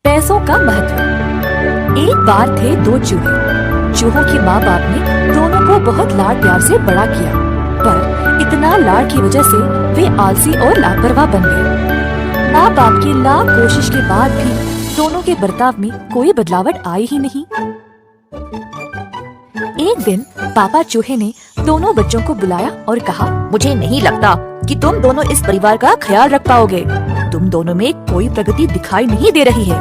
पैसों का महत्व। एक बार थे दो चूहे। चूहों के माँ बाप ने दोनों को बहुत लाड प्यार से बड़ा किया, पर इतना लाड की वजह से वे आलसी और लापरवाह बन गए। माँ बाप की लाख कोशिश के बाद भी दोनों के बर्ताव में कोई बदलावट आई ही नहीं। एक दिन पापा चूहे ने दोनों बच्चों को बुलाया और कहा, मुझे नहीं लगता कि तुम दोनों इस परिवार का ख्याल रख पाओगे। तुम दोनों में कोई प्रगति दिखाई नहीं दे रही है।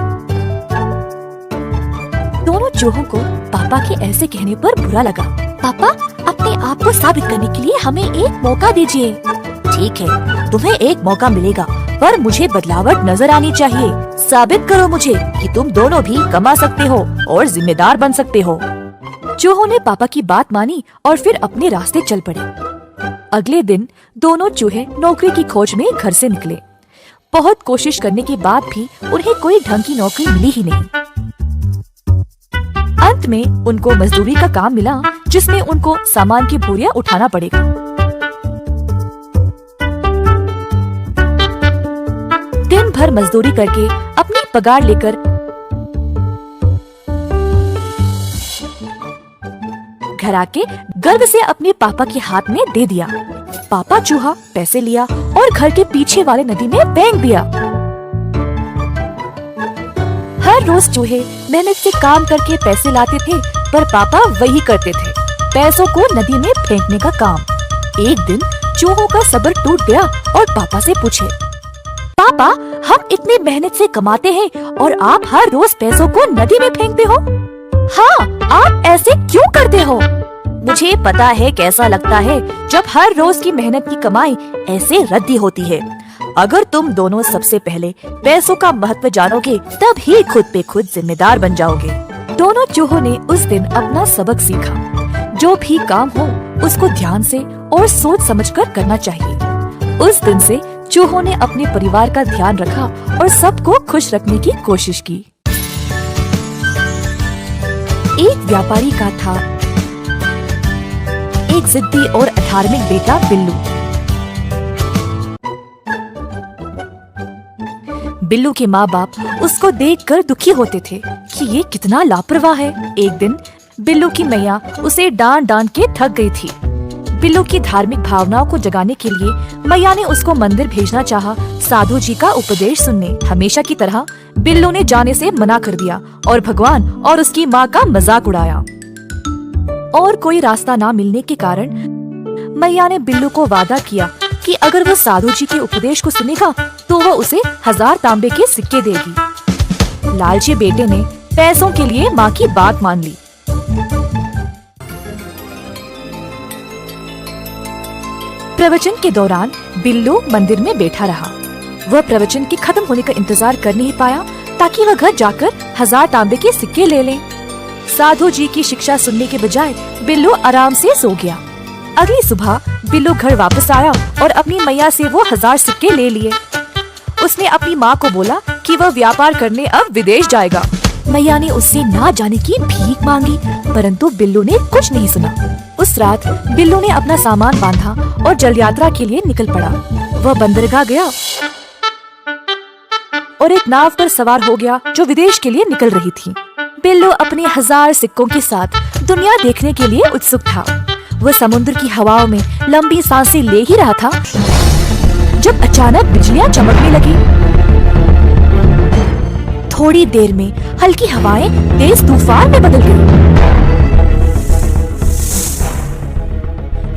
दोनों चूहों को पापा के ऐसे कहने पर बुरा लगा। पापा, अपने आप को साबित करने के लिए हमें एक मौका दीजिए। ठीक है, तुम्हें एक मौका मिलेगा, पर मुझे बदलावट नजर आनी चाहिए। साबित करो मुझे कि तुम दोनों भी कमा सकते हो और जिम्मेदार बन सकते हो। चूहों ने पापा की बात मानी और फिर अपने रास्ते चल पड़े। अगले दिन दोनों चूहे नौकरी की खोज में घर से निकले। बहुत कोशिश करने के बाद भी उन्हें कोई ढंग की नौकरी मिली ही नहीं। अंत में उनको मजदूरी का काम मिला, जिसमें उनको सामान की बोरियां उठाना पड़ेगा। दिन भर मजदूरी करके अपनी पगार लेकर घर आके गर्व से अपने पापा के हाथ में दे दिया। पापा चूहा पैसे लिया और घर के पीछे वाले नदी में फेंक दिया। हर रोज चूहे मेहनत से काम करके पैसे लाते थे, पर पापा वही करते थे, पैसों को नदी में फेंकने का काम। एक दिन चूहों का सब्र टूट गया और पापा से पूछे, पापा, हम इतने मेहनत से कमाते हैं और आप हर रोज पैसों को नदी में फेंकते हो। हाँ, आप ऐसे क्यों करते हो? मुझे पता है कैसा लगता है जब हर रोज की मेहनत की कमाई ऐसे रद्दी होती है। अगर तुम दोनों सबसे पहले पैसों का महत्व जानोगे तब ही खुद पे खुद जिम्मेदार बन जाओगे। दोनों चूहों ने उस दिन अपना सबक सीखा। जो भी काम हो उसको ध्यान से और सोच समझकर करना चाहिए। उस दिन से चूहों ने अपने परिवार का ध्यान रखा और सबको खुश रखने की कोशिश की। एक व्यापारी का था एक जिद्दी और अधार्मिक बेटा बिल्लू। बिल्लू के माँ बाप उसको देखकर दुखी होते थे कि ये कितना लापरवाह है। एक दिन बिल्लू की मैया उसे डांट डांट के थक गई थी। बिल्लू की धार्मिक भावनाओं को जगाने के लिए मैया ने उसको मंदिर भेजना चाहा, साधु जी का उपदेश सुनने। हमेशा की तरह बिल्लू ने जाने से मना कर दिया और भगवान और उसकी माँ का मजाक उड़ाया। और कोई रास्ता ना मिलने के कारण मैया ने बिल्लू को वादा किया कि अगर वो साधु जी के उपदेश को सुनेगा तो वो उसे 1000 तांबे के सिक्के देगी। लालची बेटे ने पैसों के लिए माँ की बात मान ली। प्रवचन के दौरान बिल्लू मंदिर में बैठा रहा। वह प्रवचन के खत्म होने का इंतजार कर नहीं पाया ताकि वह घर जाकर 1000 तांबे के सिक्के ले ले। साधु जी की शिक्षा सुनने के बजाय बिल्लू आराम से सो गया। अगली सुबह बिल्लू घर वापस आया और अपनी मैया से वो 1000 सिक्के ले लिए। उसने अपनी माँ को बोला कि वह व्यापार करने अब विदेश जाएगा। मैया ने उससे ना जाने की भीख मांगी, परंतु बिल्लू ने कुछ नहीं सुना। उस रात बिल्लू ने अपना सामान बांधा और जल यात्रा के लिए निकल पड़ा। वह बंदरगाह गया और एक नाव पर सवार हो गया जो विदेश के लिए निकल रही थी। बिल्लू अपने 1000 सिक्कों के साथ दुनिया देखने के लिए उत्सुक था। वह समुद्र की हवाओं में लंबी सांसें ले ही रहा था जब अचानक बिजलियां चमकने लगी। थोड़ी देर में हल्की हवाएं तेज तूफान में बदल गई।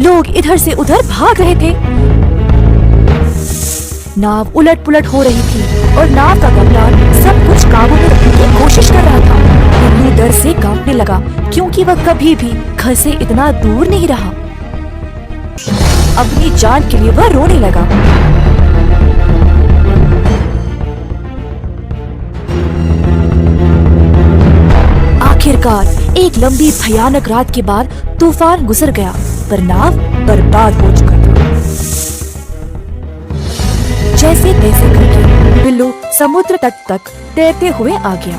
लोग इधर से उधर भाग रहे थे। नाव उलट पुलट हो रही थी और नाव का कप्तान सब कुछ काबू में रखने की कोशिश कर रहा था। बिल्लू डर से कांपने लगा क्योंकि वह कभी भी घर से इतना दूर नहीं रहा। अपनी जान के लिए वह रोने लगा। आखिरकार एक लंबी भयानक रात के बाद तूफान गुजर गया, पर नाव बर्बाद हो चुका था। जैसे तैसे करके बिल्लू समुद्र तट तक तैरते हुए आ गया।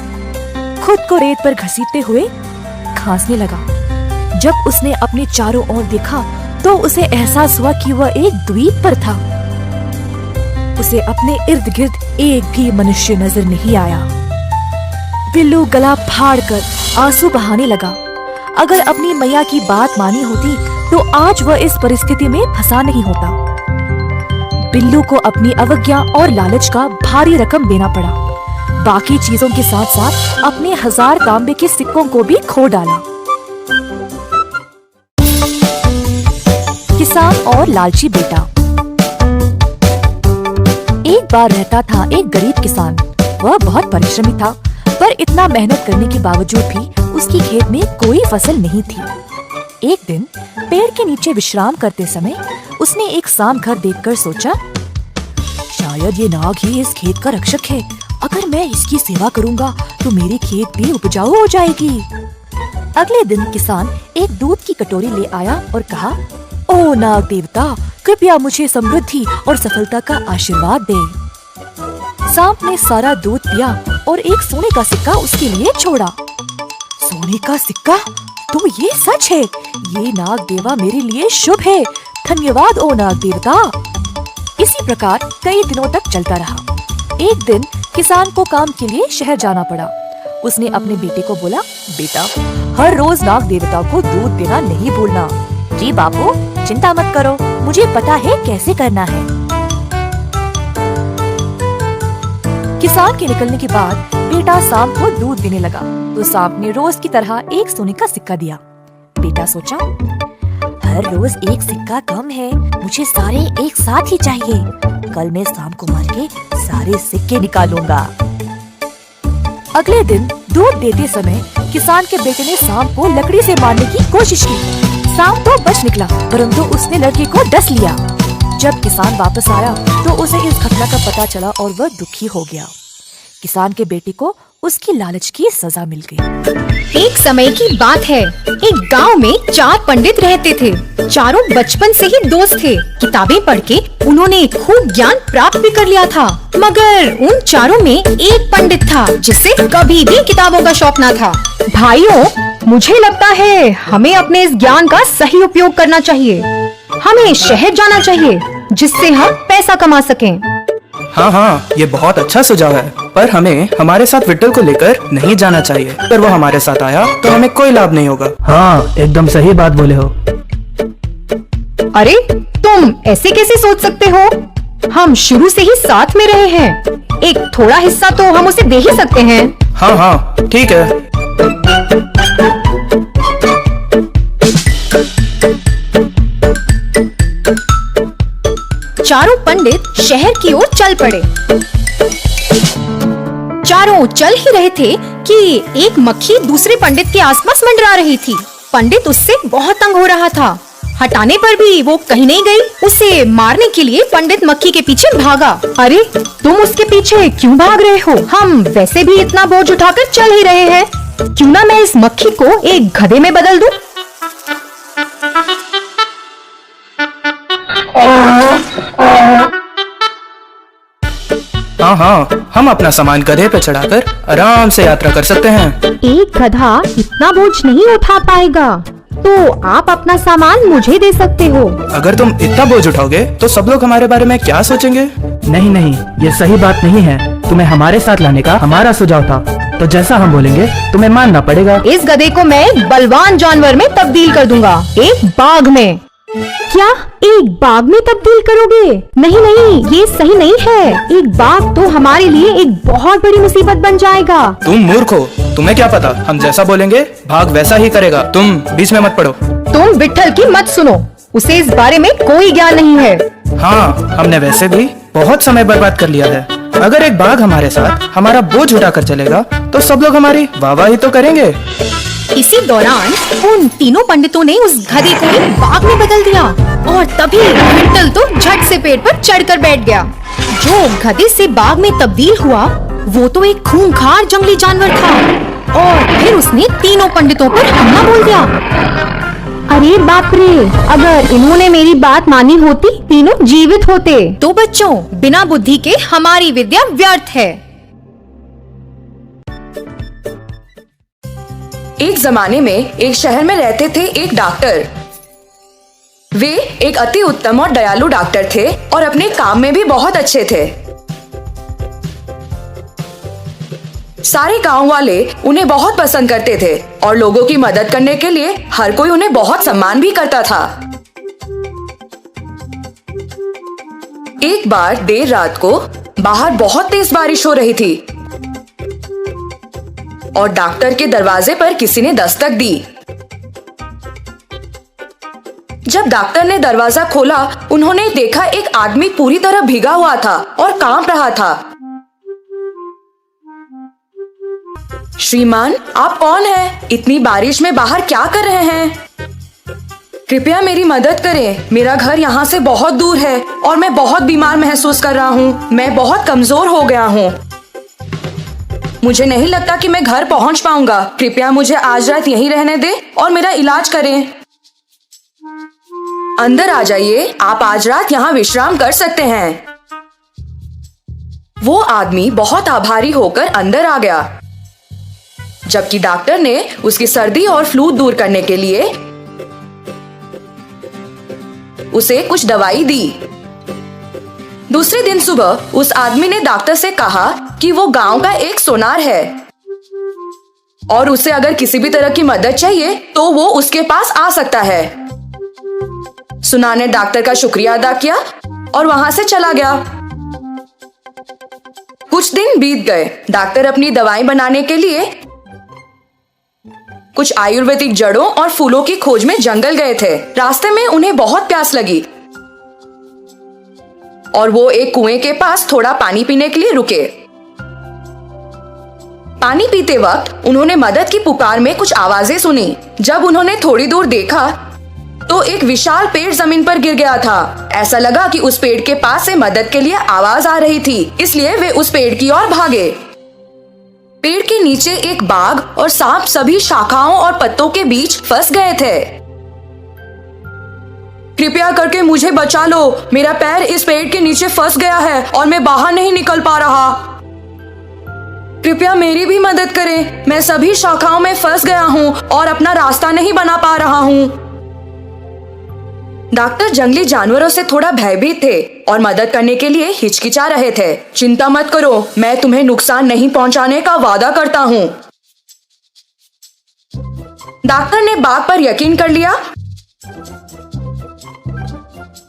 खुद को रेत पर घसीटते हुए खांसने लगा। जब उसने अपने चारों ओर देखा तो उसे एहसास हुआ कि वह एक द्वीप पर था। उसे अपने इर्द गिर्द एक भी मनुष्य नजर नहीं आया। बिल्लू गला फाड़कर आंसू बहाने लगा। अगर अपनी मैया की बात मानी होती तो आज वह इस परिस्थिति में फंसा नहीं होता। बिल्लू को अपनी अवज्ञा और लालच का भारी रकम देना पड़ा। बाकी चीजों के साथ साथ अपने 1000 तांबे के सिक्कों को भी खो डाला। किसान और लालची बेटा। एक बार रहता था एक गरीब किसान। वह बहुत परिश्रमी था, पर इतना मेहनत करने के बावजूद भी उसकी खेत में कोई फसल नहीं थी। एक दिन पेड़ के नीचे विश्राम करते समय उसने एक सांप घर देखकर सोचा, शायद ये नाग ही इस खेत का रक्षक है। अगर मैं इसकी सेवा करूंगा तो मेरी खेत भी उपजाऊ हो जाएगी। अगले दिन किसान एक दूध की कटोरी ले आया और कहा, ओ नाग देवता, कृपया मुझे समृद्धि और सफलता का आशीर्वाद दे। सांप ने सारा दूध पिया और एक सोने का सिक्का उसके लिए छोड़ा। सोने का सिक्का? तो ये सच है। ये नाग देवा मेरे लिए शुभ है। धन्यवाद ओ नाग देवता। इसी प्रकार कई दिनों तक चलता रहा। एक दिन किसान को काम के लिए शहर जाना पड़ा। उसने अपने बेटे को बोला, बेटा, हर रोज नाग देवता को दूध देना नहीं भूलना। जी बापू, चिंता मत करो, मुझे पता है कैसे करना है। किसान के निकलने के बाद बेटा सांप को दूध देने लगा तो सांप ने रोज की तरह एक सोने का सिक्का दिया। बेटा सोचा, हर रोज एक सिक्का कम है, मुझे सारे एक साथ ही चाहिए। कल मैं सांप को मार के सारे सिक्के निकालूंगा। अगले दिन दूध देते समय किसान के बेटे ने सांप को लकड़ी से मारने की कोशिश की। किसान तो बच निकला, परंतु उसने लड़के को डस लिया। जब किसान वापस आया तो उसे इस घटना का पता चला और वह दुखी हो गया। किसान के बेटे को उसकी लालच की सजा मिल गई। एक समय की बात है, एक गांव में 4 पंडित रहते थे। चारों बचपन से ही दोस्त थे। किताबें पढ़ के उन्होंने खूब ज्ञान प्राप्त भी कर लिया था, मगर उन चारों में एक पंडित था जिसे कभी भी किताबों का शौक न था। भाइयों, मुझे लगता है हमें अपने इस ज्ञान का सही उपयोग करना चाहिए। हमें शहर जाना चाहिए जिससे हम पैसा कमा सकें। हाँ, ये बहुत अच्छा सुझाव है, पर हमें हमारे साथ विट्ठल को लेकर नहीं जाना चाहिए। अगर वो हमारे साथ आया तो हमें कोई लाभ नहीं होगा। हाँ, एकदम सही बात बोले हो। अरे, तुम ऐसे कैसे सोच सकते हो? हम शुरू से ही साथ में रहे हैं। एक थोड़ा हिस्सा तो हम उसे दे ही सकते हैं। हाँ, ठीक है। चारों पंडित शहर की ओर चल पड़े। चारों चल ही रहे थे कि एक मक्खी दूसरे पंडित के आसपास मंडरा रही थी। पंडित उससे बहुत तंग हो रहा था। हटाने पर भी वो कहीं नहीं गई। उसे मारने के लिए पंडित मक्खी के पीछे भागा। अरे, तुम उसके पीछे क्यों भाग रहे हो? हम वैसे भी इतना बोझ उठाकर चल ही रहे हैं। क्यों ना मैं इस मक्खी को एक गधे में बदल दूं? हाँ, हम अपना सामान गधे पे चढ़ाकर आराम से यात्रा कर सकते हैं। एक गधा इतना बोझ नहीं उठा पाएगा, तो आप अपना सामान मुझे दे सकते हो। अगर तुम इतना बोझ उठाओगे तो सब लोग हमारे बारे में क्या सोचेंगे? नहीं, ये सही बात नहीं है। तुम्हें हमारे साथ लाने का हमारा सुझाव था, तो जैसा हम बोलेंगे तुम्हें मानना पड़ेगा। इस गधे को मैं एक बलवान जानवर में तब्दील कर दूंगा, एक बाघ में। क्या एक बाघ में तब्दील करोगे? नहीं, ये सही नहीं है। एक बाघ तो हमारे लिए एक बहुत बड़ी मुसीबत बन जाएगा। तुम मूर्ख हो, तुम्हें क्या पता? हम जैसा बोलेंगे भाग वैसा ही करेगा। तुम बीच में मत पड़ो। तुम विट्ठल की मत सुनो, उसे इस बारे में कोई ज्ञान नहीं है। हाँ, हमने वैसे भी बहुत समय बर्बाद कर लिया है। अगर एक बाघ हमारे साथ हमारा बोझ उठाकर चलेगा तो सब लोग हमारी वाहवाही तो करेंगे। इसी दौरान उन तीनों पंडितों ने उस गधे को एक बाघ में बदल दिया और तभी विट्ठल तो झट से पेड़ पर चढ़कर बैठ गया। जो गधे से बाघ में तब्दील हुआ वो तो एक खूंखार जंगली जानवर था और फिर उसने तीनों पंडितों पर हमला बोल दिया। अरे बाप रे, अगर इन्होंने मेरी बात मानी होती तीनों जीवित होते। तो बच्चों, बिना बुद्धि के हमारी विद्या व्यर्थ है। एक जमाने में एक शहर में रहते थे एक डॉक्टर। वे एक अति उत्तम और दयालु डॉक्टर थे और अपने काम में भी बहुत अच्छे थे। सारे गांव वाले उन्हें बहुत पसंद करते थे और लोगों की मदद करने के लिए हर कोई उन्हें बहुत सम्मान भी करता था। एक बार देर रात को बाहर बहुत तेज बारिश हो रही थी और डॉक्टर के दरवाजे पर किसी ने दस्तक दी। जब डॉक्टर ने दरवाजा खोला, उन्होंने देखा एक आदमी पूरी तरह भीगा हुआ था और कांप रहा था। श्रीमान, आप कौन हैं? इतनी बारिश में बाहर क्या कर रहे हैं? कृपया मेरी मदद करें। मेरा घर यहाँ से बहुत दूर है और मैं बहुत बीमार महसूस कर रहा हूँ। मैं बहुत कमजोर हो गया हूँ। मुझे नहीं लगता कि मैं घर पहुँच पाऊंगा। कृपया मुझे आज रात यहीं रहने दें और मेरा इलाज करें। अंदर आ जाइए, आप आज रात यहाँ विश्राम कर सकते हैं। वो आदमी बहुत आभारी होकर अंदर आ गया, जबकि डॉक्टर ने उसकी सर्दी और फ्लू दूर करने के लिए उसे कुछ दवाई दी। दूसरे दिन सुबह उस आदमी ने डॉक्टर से कहा कि वो गांव का एक सोनार है और उसे अगर किसी भी तरह की मदद चाहिए तो वो उसके पास आ सकता है। सुनार ने डॉक्टर का शुक्रिया अदा किया और वहां से चला गया। कुछ दिन बीत गए। डॉक्टर अपनी दवाई बनाने के लिए कुछ आयुर्वेदिक जड़ों और फूलों की खोज में जंगल गए थे। रास्ते में उन्हें बहुत प्यास लगी और वो एक कुएं के पास थोड़ा पानी पीने के लिए रुके। पानी पीते वक्त उन्होंने मदद की पुकार में कुछ आवाजें सुनी। जब उन्होंने थोड़ी दूर देखा तो एक विशाल पेड़ जमीन पर गिर गया था। ऐसा लगा कि उस पेड़ के पास से मदद के लिए आवाज आ रही थी, इसलिए वे उस पेड़ की ओर भागे। पेड़ के नीचे एक बाघ और सांप सभी शाखाओं और पत्तों के बीच फंस गए थे। कृपया करके मुझे बचा लो, मेरा पैर इस पेड़ के नीचे फंस गया है और मैं बाहर नहीं निकल पा रहा। कृपया मेरी भी मदद करें, मैं सभी शाखाओं में फंस गया हूँ और अपना रास्ता नहीं बना पा रहा हूँ। डॉक्टर जंगली जानवरों से थोड़ा भयभीत थे और मदद करने के लिए हिचकिचा रहे थे। चिंता मत करो, मैं तुम्हें नुकसान नहीं पहुंचाने का वादा करता हूँ। डॉक्टर ने बाघ पर यकीन कर लिया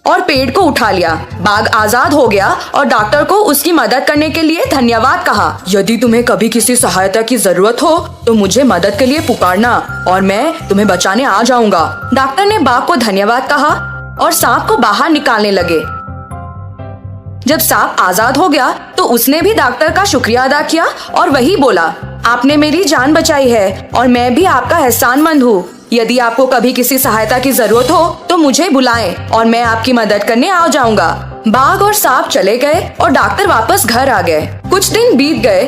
और पेड़ को उठा लिया। बाघ आजाद हो गया और डॉक्टर को उसकी मदद करने के लिए धन्यवाद कहा। यदि तुम्हें कभी किसी सहायता की जरूरत हो तो मुझे मदद के लिए पुकारना और मैं तुम्हें बचाने आ जाऊंगा। डॉक्टर ने बाघ को धन्यवाद कहा और सांप को बाहर निकालने लगे। जब सांप आजाद हो गया तो उसने भी डॉक्टर का शुक्रिया अदा किया और वही बोला, आपने मेरी जान बचाई है और मैं भी आपका एहसानमंद हूँ। यदि आपको कभी किसी सहायता की जरूरत हो तो मुझे बुलाएं और मैं आपकी मदद करने आ जाऊंगा। बाघ और सांप चले गए और डॉक्टर वापस घर आ गए। कुछ दिन बीत गए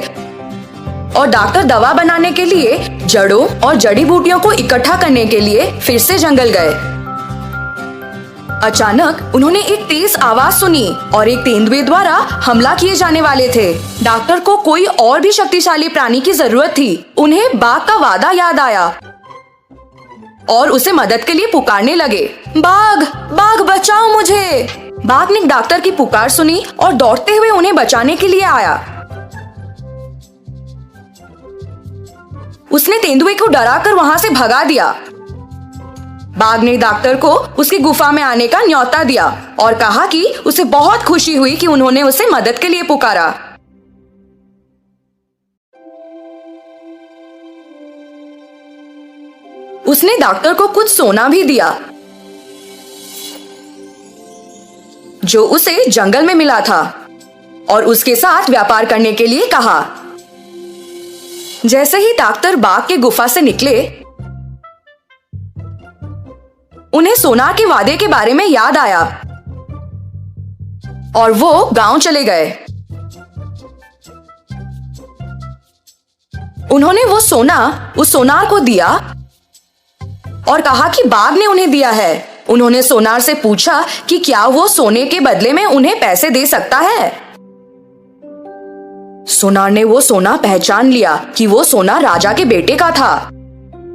और डॉक्टर दवा बनाने के लिए जड़ों और जड़ी बूटियों को इकट्ठा करने के लिए फिर से जंगल गए। अचानक उन्होंने एक तेज आवाज सुनी और एक तेंदुए द्वारा हमला किए जाने वाले थे। डॉक्टर को कोई और भी शक्तिशाली प्राणी की जरूरत थी। उन्हें बाघ का वादा याद आया और उसे मदद के लिए पुकारने लगे, बाघ बाघ बचाओ मुझे। बाघ ने डॉक्टर की पुकार सुनी और दौड़ते हुए उन्हें बचाने के लिए आया। उसने तेंदुए को डराकर वहां से भगा दिया। बाघ ने डॉक्टर को उसकी गुफा में आने का न्योता दिया और कहा कि उसे बहुत खुशी हुई कि उन्होंने उसे मदद के लिए पुकारा। उसने डॉक्टर को कुछ सोना भी दिया जो उसे जंगल में मिला था और उसके साथ व्यापार करने के लिए कहा। जैसे ही डॉक्टर बाघ के गुफा से निकले, उन्हें सोनार के वादे के बारे में याद आया और वो गांव चले गए। उन्होंने वो सोना उस सोनार को दिया और कहा कि बाघ ने उन्हें दिया है। उन्होंने सोनार से पूछा कि क्या वो सोने के बदले में उन्हें पैसे दे सकता है। सोनार ने वो सोना पहचान लिया कि वो सोना राजा के बेटे का था।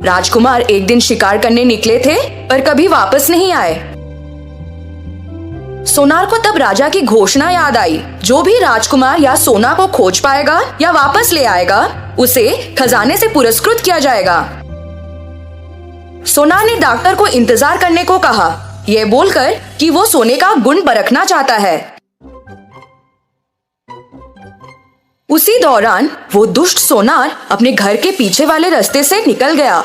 राजकुमार एक दिन शिकार करने निकले थे पर कभी वापस नहीं आए। सोनार को तब राजा की घोषणा याद आई, जो भी राजकुमार या सोना को खोज पाएगा या वापस ले आएगा उसे खजाने से पुरस्कृत किया जाएगा। सोनार ने डॉक्टर को इंतजार करने को कहा, यह बोलकर कि वो सोने का गुण परखना चाहता है। उसी दौरान वो दुष्ट सोनार अपने घर के पीछे वाले रास्ते से निकल गया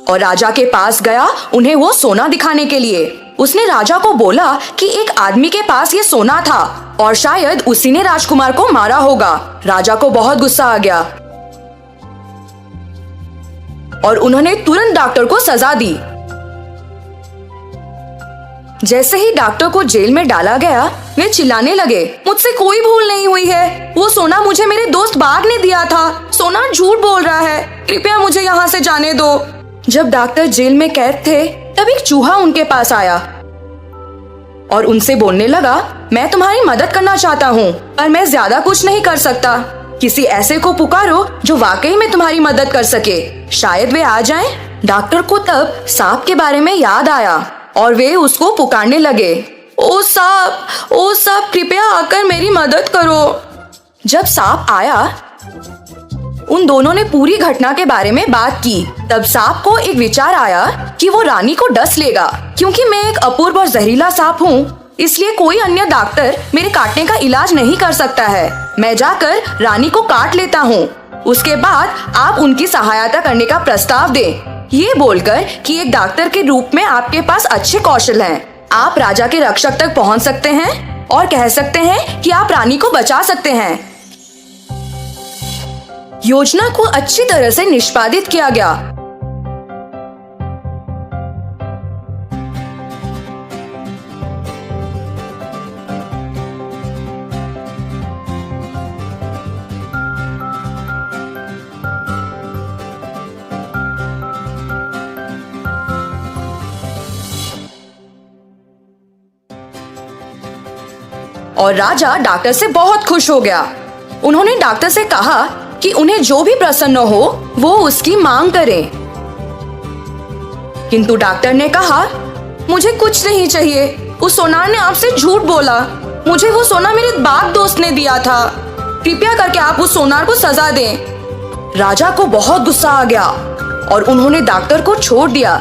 और राजा के पास गया उन्हें वो सोना दिखाने के लिए। उसने राजा को बोला कि एक आदमी के पास ये सोना था और शायद उसी ने राजकुमार को मारा होगा। राजा को बहुत गुस्सा आ गया और उन्होंने तुरंत डॉक्टर को सजा दी। जैसे ही डॉक्टर को जेल में डाला गया, वे चिल्लाने लगे, मुझसे कोई भूल नहीं हुई है। वो सोना मुझे मेरे दोस्त बाघ ने दिया था। सोना झूठ बोल रहा है। कृपया मुझे यहाँ से जाने दो। जब डॉक्टर जेल में कैद थे, तब एक चूहा उनके पास आया और उनसे बोलने लगा, मैं तुम्हारी मदद करना चाहता हूँ पर मैं ज्यादा कुछ नहीं कर सकता। किसी ऐसे को पुकारो जो वाकई में तुम्हारी मदद कर सके, शायद वे आ जाएं। डॉक्टर को तब सांप के बारे में याद आया और वे उसको पुकारने लगे, ओ सांप कृपया आकर मेरी मदद करो। जब सांप आया, उन दोनों ने पूरी घटना के बारे में बात की। तब सांप को एक विचार आया कि वो रानी को डस लेगा। क्योंकि मैं एक अपूर्व और जहरीला सांप हूँ, इसलिए कोई अन्य डॉक्टर मेरे काटने का इलाज नहीं कर सकता है। मैं जाकर रानी को काट लेता हूँ, उसके बाद आप उनकी सहायता करने का प्रस्ताव दें। ये बोलकर कि एक डॉक्टर के रूप में आपके पास अच्छे कौशल हैं, आप राजा के रक्षक तक पहुंच सकते हैं और कह सकते हैं कि आप रानी को बचा सकते हैं। योजना को अच्छी तरह से निष्पादित किया गया। और राजा डॉक्टर से बहुत खुश हो गया। उन्होंने डॉक्टर से कहा कि उन्हें जो भी प्रसन्न हो वो उसकी मांग करें। किंतु डॉक्टर ने कहा, मुझे कुछ नहीं चाहिए। उस सोनार ने आपसे झूठ बोला। मुझे वो सोना मेरे बाप दोस्त ने दिया था। कृपया करके आप उस सोनार को सजा दें। राजा को बहुत गुस्सा आ गया और उन्होंने डॉक्टर को छोड़ दिया।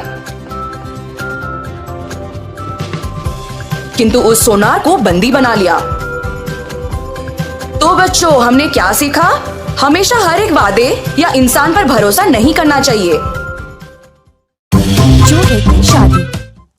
किंतु उस सोनार को बंदी बना लिया। तो बच्चों, हमने क्या सीखा? हमेशा हर एक वादे या इंसान पर भरोसा नहीं करना चाहिए। चूहे की शादी।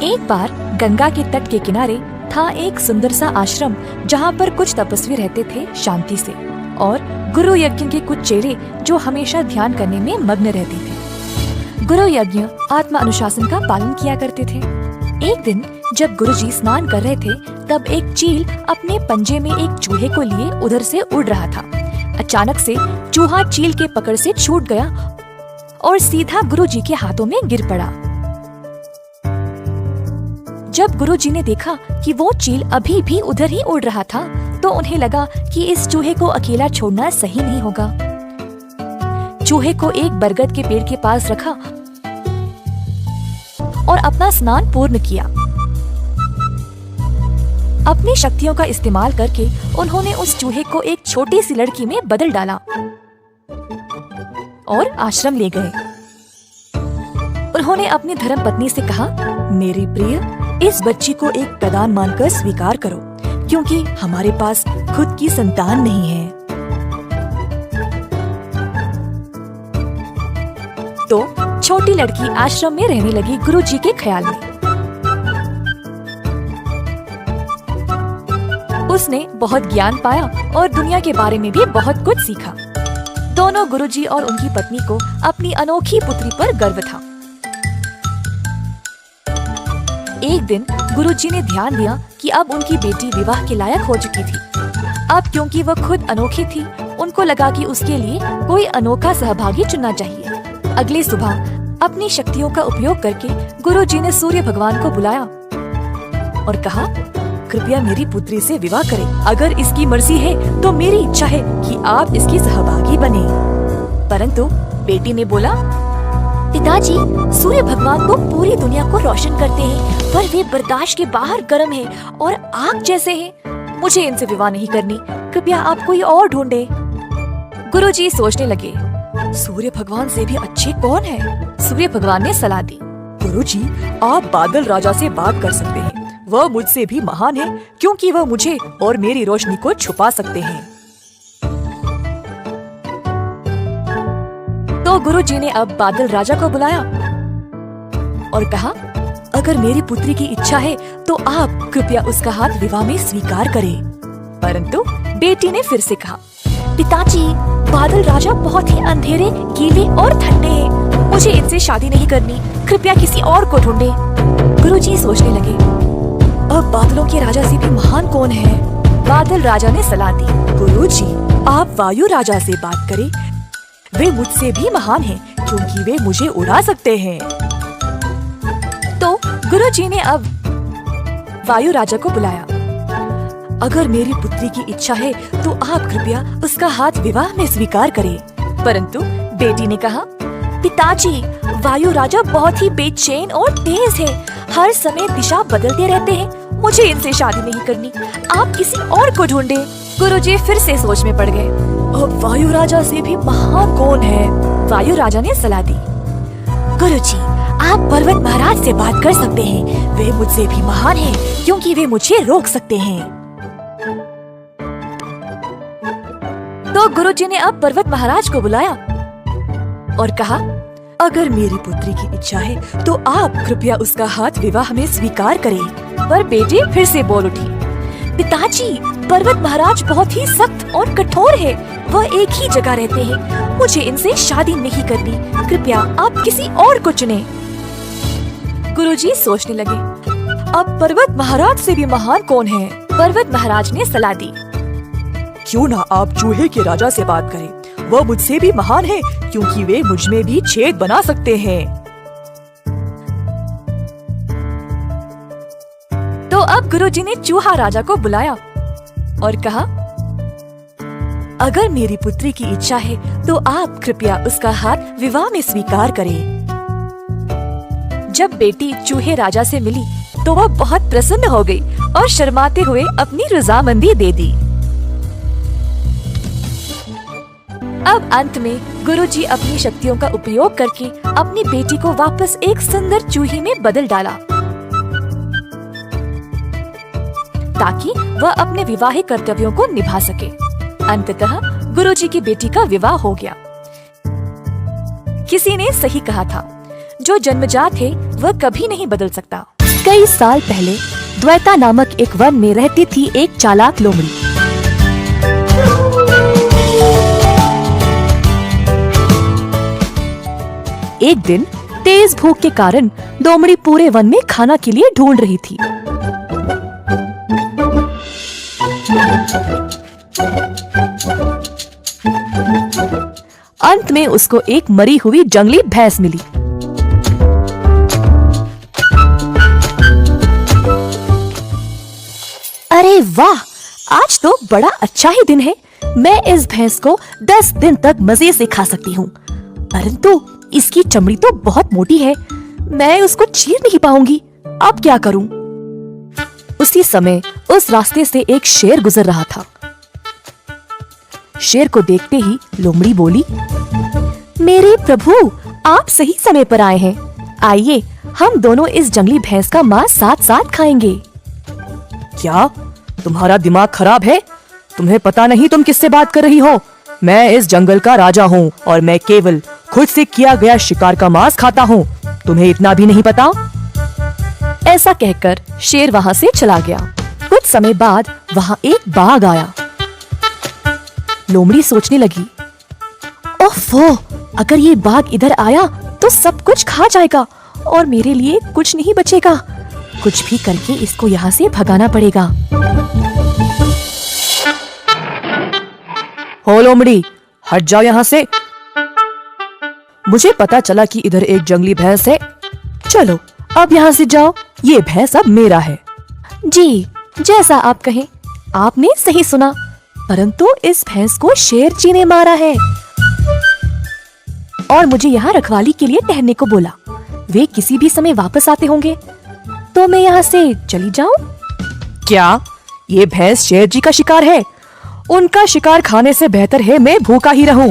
एक बार गंगा के तट के किनारे था एक सुंदर सा आश्रम जहाँ पर कुछ तपस्वी रहते थे शांति से, और गुरु यज्ञ के कुछ चेले जो हमेशा ध्यान करने में मग्न रहते थे। गुरु यज्ञ आत्मा अनुशासन का पालन किया करते थे। एक दिन जब गुरुजी स्नान कर रहे थे, तब एक चील अपने पंजे में एक चूहे को लिए उधर से उड़ रहा था। अचानक से चूहा चील के पकड़ से छूट गया और सीधा गुरुजी के हाथों में गिर पड़ा। जब गुरुजी ने देखा कि वो चील अभी भी उधर ही उड़ रहा था, तो उन्हें लगा कि इस चूहे को अकेला छोड़ना सही नहीं होगा। चूहे को एक बरगद के पेड़ के पास रखा और अपना स्नान पूर्ण किया। अपनी शक्तियों का इस्तेमाल करके उन्होंने उस चूहे को एक छोटी सी लड़की में बदल डाला और आश्रम ले गए। उन्होंने अपनी धर्मपत्नी से कहा, मेरी प्रिय, इस बच्ची को एक प्रदान मानकर स्वीकार करो, क्योंकि हमारे पास खुद की संतान नहीं है। तो छोटी लड़की आश्रम में रहने लगी गुरुजी के ख्याल में। उसने बहुत ज्ञान पाया और दुनिया के बारे में भी बहुत कुछ सीखा। दोनों गुरुजी और उनकी पत्नी को अपनी अनोखी पुत्री पर गर्व था। एक दिन गुरुजी ने ध्यान दिया कि अब उनकी बेटी विवाह के लायक हो चुकी थी। अब क्योंकि वह खुद अनोखी थी, उनको लगा कि उसके लिए कोई अनोखा सहभागी चुनना चाहिए। अगली सुबह अपनी शक्तियों का उपयोग करके गुरुजी ने सूर्य भगवान को बुलाया और कहा, कृपया मेरी पुत्री से विवाह करें। अगर इसकी मर्जी है तो मेरी इच्छा है कि आप इसकी सहभागी बने। परंतु बेटी ने बोला, पिताजी, सूर्य भगवान तो पूरी दुनिया को रोशन करते हैं, पर वे बर्दाश्त के बाहर गर्म हैं और आग जैसे हैं। मुझे इनसे विवाह नहीं करनी। कृपया आप कोई और ढूंढे। गुरुजी सोचने लगे, सूर्य भगवान से भी अच्छे कौन है? सूर्य भगवान ने सलाह दी, गुरुजी, आप बादल राजा से बात कर सकते हैं। वह मुझसे भी महान है, क्योंकि वह मुझे और मेरी रोशनी को छुपा सकते हैं। तो गुरुजी ने अब बादल राजा को बुलाया और कहा, अगर मेरी पुत्री की इच्छा है तो आप कृपया उसका हाथ विवाह में स्वीकार करें। परंतु बेटी ने फिर से कहा, पिताजी, बादल राजा बहुत ही अंधेरे, गीले और ठंडे हैं। मुझे इनसे शादी नहीं करनी। कृपया किसी और को ढूंढे। गुरुजी सोचने लगे, अब बादलों के राजा से भी महान कौन है? बादल राजा ने सलाह दी, गुरुजी, आप वायु राजा से बात करें। वे मुझसे भी महान हैं, क्योंकि वे मुझे उड़ा सकते हैं। तो गुरुजी ने अब वायु राजा को बुलाया। अगर मेरी पुत्री की इच्छा है तो आप कृपया उसका हाथ विवाह में स्वीकार करें। परंतु बेटी ने कहा, पिताजी, वायु राजा बहुत ही बेचैन और तेज है। हर समय दिशा बदलते रहते हैं। मुझे इनसे शादी नहीं करनी। आप किसी और को ढूंढे। गुरुजी फिर से सोच में पड़ गए। अब वायु राजा से भी महान कौन है? वायु राजा ने सलाह दी, गुरुजी, आप पर्वत महाराज से बात कर सकते हैं। वे मुझसे भी महान हैं, क्योंकि वे मुझे रोक सकते हैं। तो गुरुजी ने अब पर्वत महाराज को बुलाया और कहा, अगर मेरी पुत्री की इच्छा है तो आप कृपया उसका हाथ विवाह में स्वीकार करें। पर बेटी फिर से बोल उठी, पिताजी, पर्वत महाराज बहुत ही सख्त और कठोर है। वह एक ही जगह रहते हैं। मुझे इनसे शादी नहीं करनी। कृपया आप किसी और को चुने। गुरुजी सोचने लगे, अब पर्वत महाराज से भी महान कौन है? पर्वत महाराज ने सलाह दी, क्यों ना आप चूहे के राजा से बात करें। वह मुझसे भी महान है, क्योंकि वे मुझ में भी छेद बना सकते हैं। तो अब गुरुजी ने चूहा राजा को बुलाया और कहा, अगर मेरी पुत्री की इच्छा है तो आप कृपया उसका हाथ विवाह में स्वीकार करें। जब बेटी चूहे राजा से मिली तो वह बहुत प्रसन्न हो गई और शर्माते हुए अपनी रजामंदी दे दी। अब अंत में गुरुजी अपनी शक्तियों का उपयोग करके अपनी बेटी को वापस एक सुंदर चूही में बदल डाला ताकि वह अपने विवाहिक कर्तव्यों को निभा सके। अंततः गुरुजी की बेटी का विवाह हो गया। किसी ने सही कहा था, जो जन्मजात है वह कभी नहीं बदल सकता। कई साल पहले द्वैता नामक एक वन में रहती थी एक चालाक लोमड़ी। एक दिन तेज भूख के कारण लोमड़ी पूरे वन में खाना के लिए ढूंढ रही थी। अंत में उसको एक मरी हुई जंगली भैंस मिली। अरे वाह, आज तो बड़ा अच्छा ही दिन है। मैं इस भैंस को 10 दिन तक मजे से खा सकती हूँ, परंतु इसकी चमड़ी तो बहुत मोटी है, मैं उसको चीर नहीं पाऊंगी। अब क्या करूं? उसी समय उस रास्ते से एक शेर गुजर रहा था। शेर को देखते ही लोमड़ी बोली, मेरे प्रभु, आप सही समय पर आए हैं। आइए, हम दोनों इस जंगली भैंस का मांस साथ साथ खाएंगे। क्या तुम्हारा दिमाग खराब है? तुम्हें पता नहीं तुम किससे बात कर रही हो? मैं इस जंगल का राजा हूँ और मैं केवल खुद से किया गया शिकार का मांस खाता हूँ। तुम्हें इतना भी नहीं पता? ऐसा कहकर शेर वहाँ से चला गया। कुछ समय बाद वहाँ एक बाघ आया। लोमड़ी सोचने लगी, ओफो, अगर ये बाघ इधर आया तो सब कुछ खा जाएगा और मेरे लिए कुछ नहीं बचेगा। कुछ भी करके इसको यहाँ से भगाना पड़ेगा। हो लोमड़ी, हट जाओ यहाँ से। मुझे पता चला कि इधर एक जंगली भैंस है। चलो अब यहाँ से जाओ, ये भैंस अब मेरा है। जी, जैसा आप कहें। आपने सही सुना, परंतु इस भैंस को शेर जी ने मारा है और मुझे यहाँ रखवाली के लिए ठहरने को बोला। वे किसी भी समय वापस आते होंगे, तो मैं यहाँ से चली जाऊं? क्या ये भैंस शेर जी का शिकार है? उनका शिकार खाने से बेहतर है मैं भूखा ही रहूं।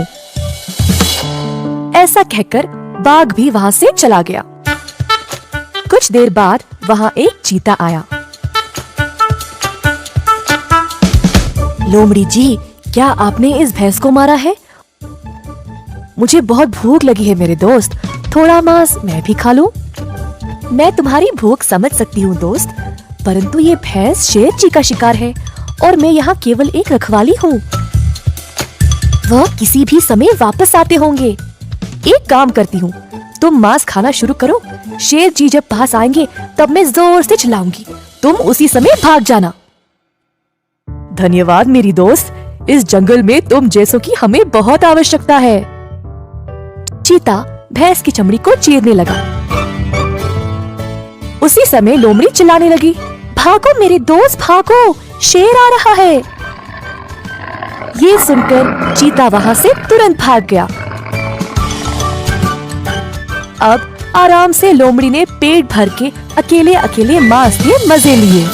ऐसा कहकर बाघ भी वहाँ से चला गया। कुछ देर बाद वहाँ एक चीता आया। लोमड़ी जी, क्या आपने इस भैंस को मारा है? मुझे बहुत भूख लगी है मेरे दोस्त, थोड़ा मांस मैं भी खा लूं। मैं तुम्हारी भूख समझ सकती हूँ दोस्त, परंतु ये भैंस शेर जी का शिकार है और मैं यहाँ केवल एक रखवाली हूँ। वह किसी भी समय वापस आते होंगे। एक काम करती हूँ, तुम मांस खाना शुरू करो। शेर जी जब पास आएंगे तब मैं जोर से चिल्लाऊंगी, तुम उसी समय भाग जाना। धन्यवाद मेरी दोस्त, इस जंगल में तुम जैसों की हमें बहुत आवश्यकता है। चीता भैंस की चमड़ी को चीरने लगा। उसी समय लोमड़ी चिल्लाने लगी, भागो मेरे दोस्त भागो, शेर आ रहा है। ये सुनकर चीता वहाँ से तुरंत भाग गया। अब आराम से लोमड़ी ने पेट भर के अकेले अकेले मांस के मजे लिए।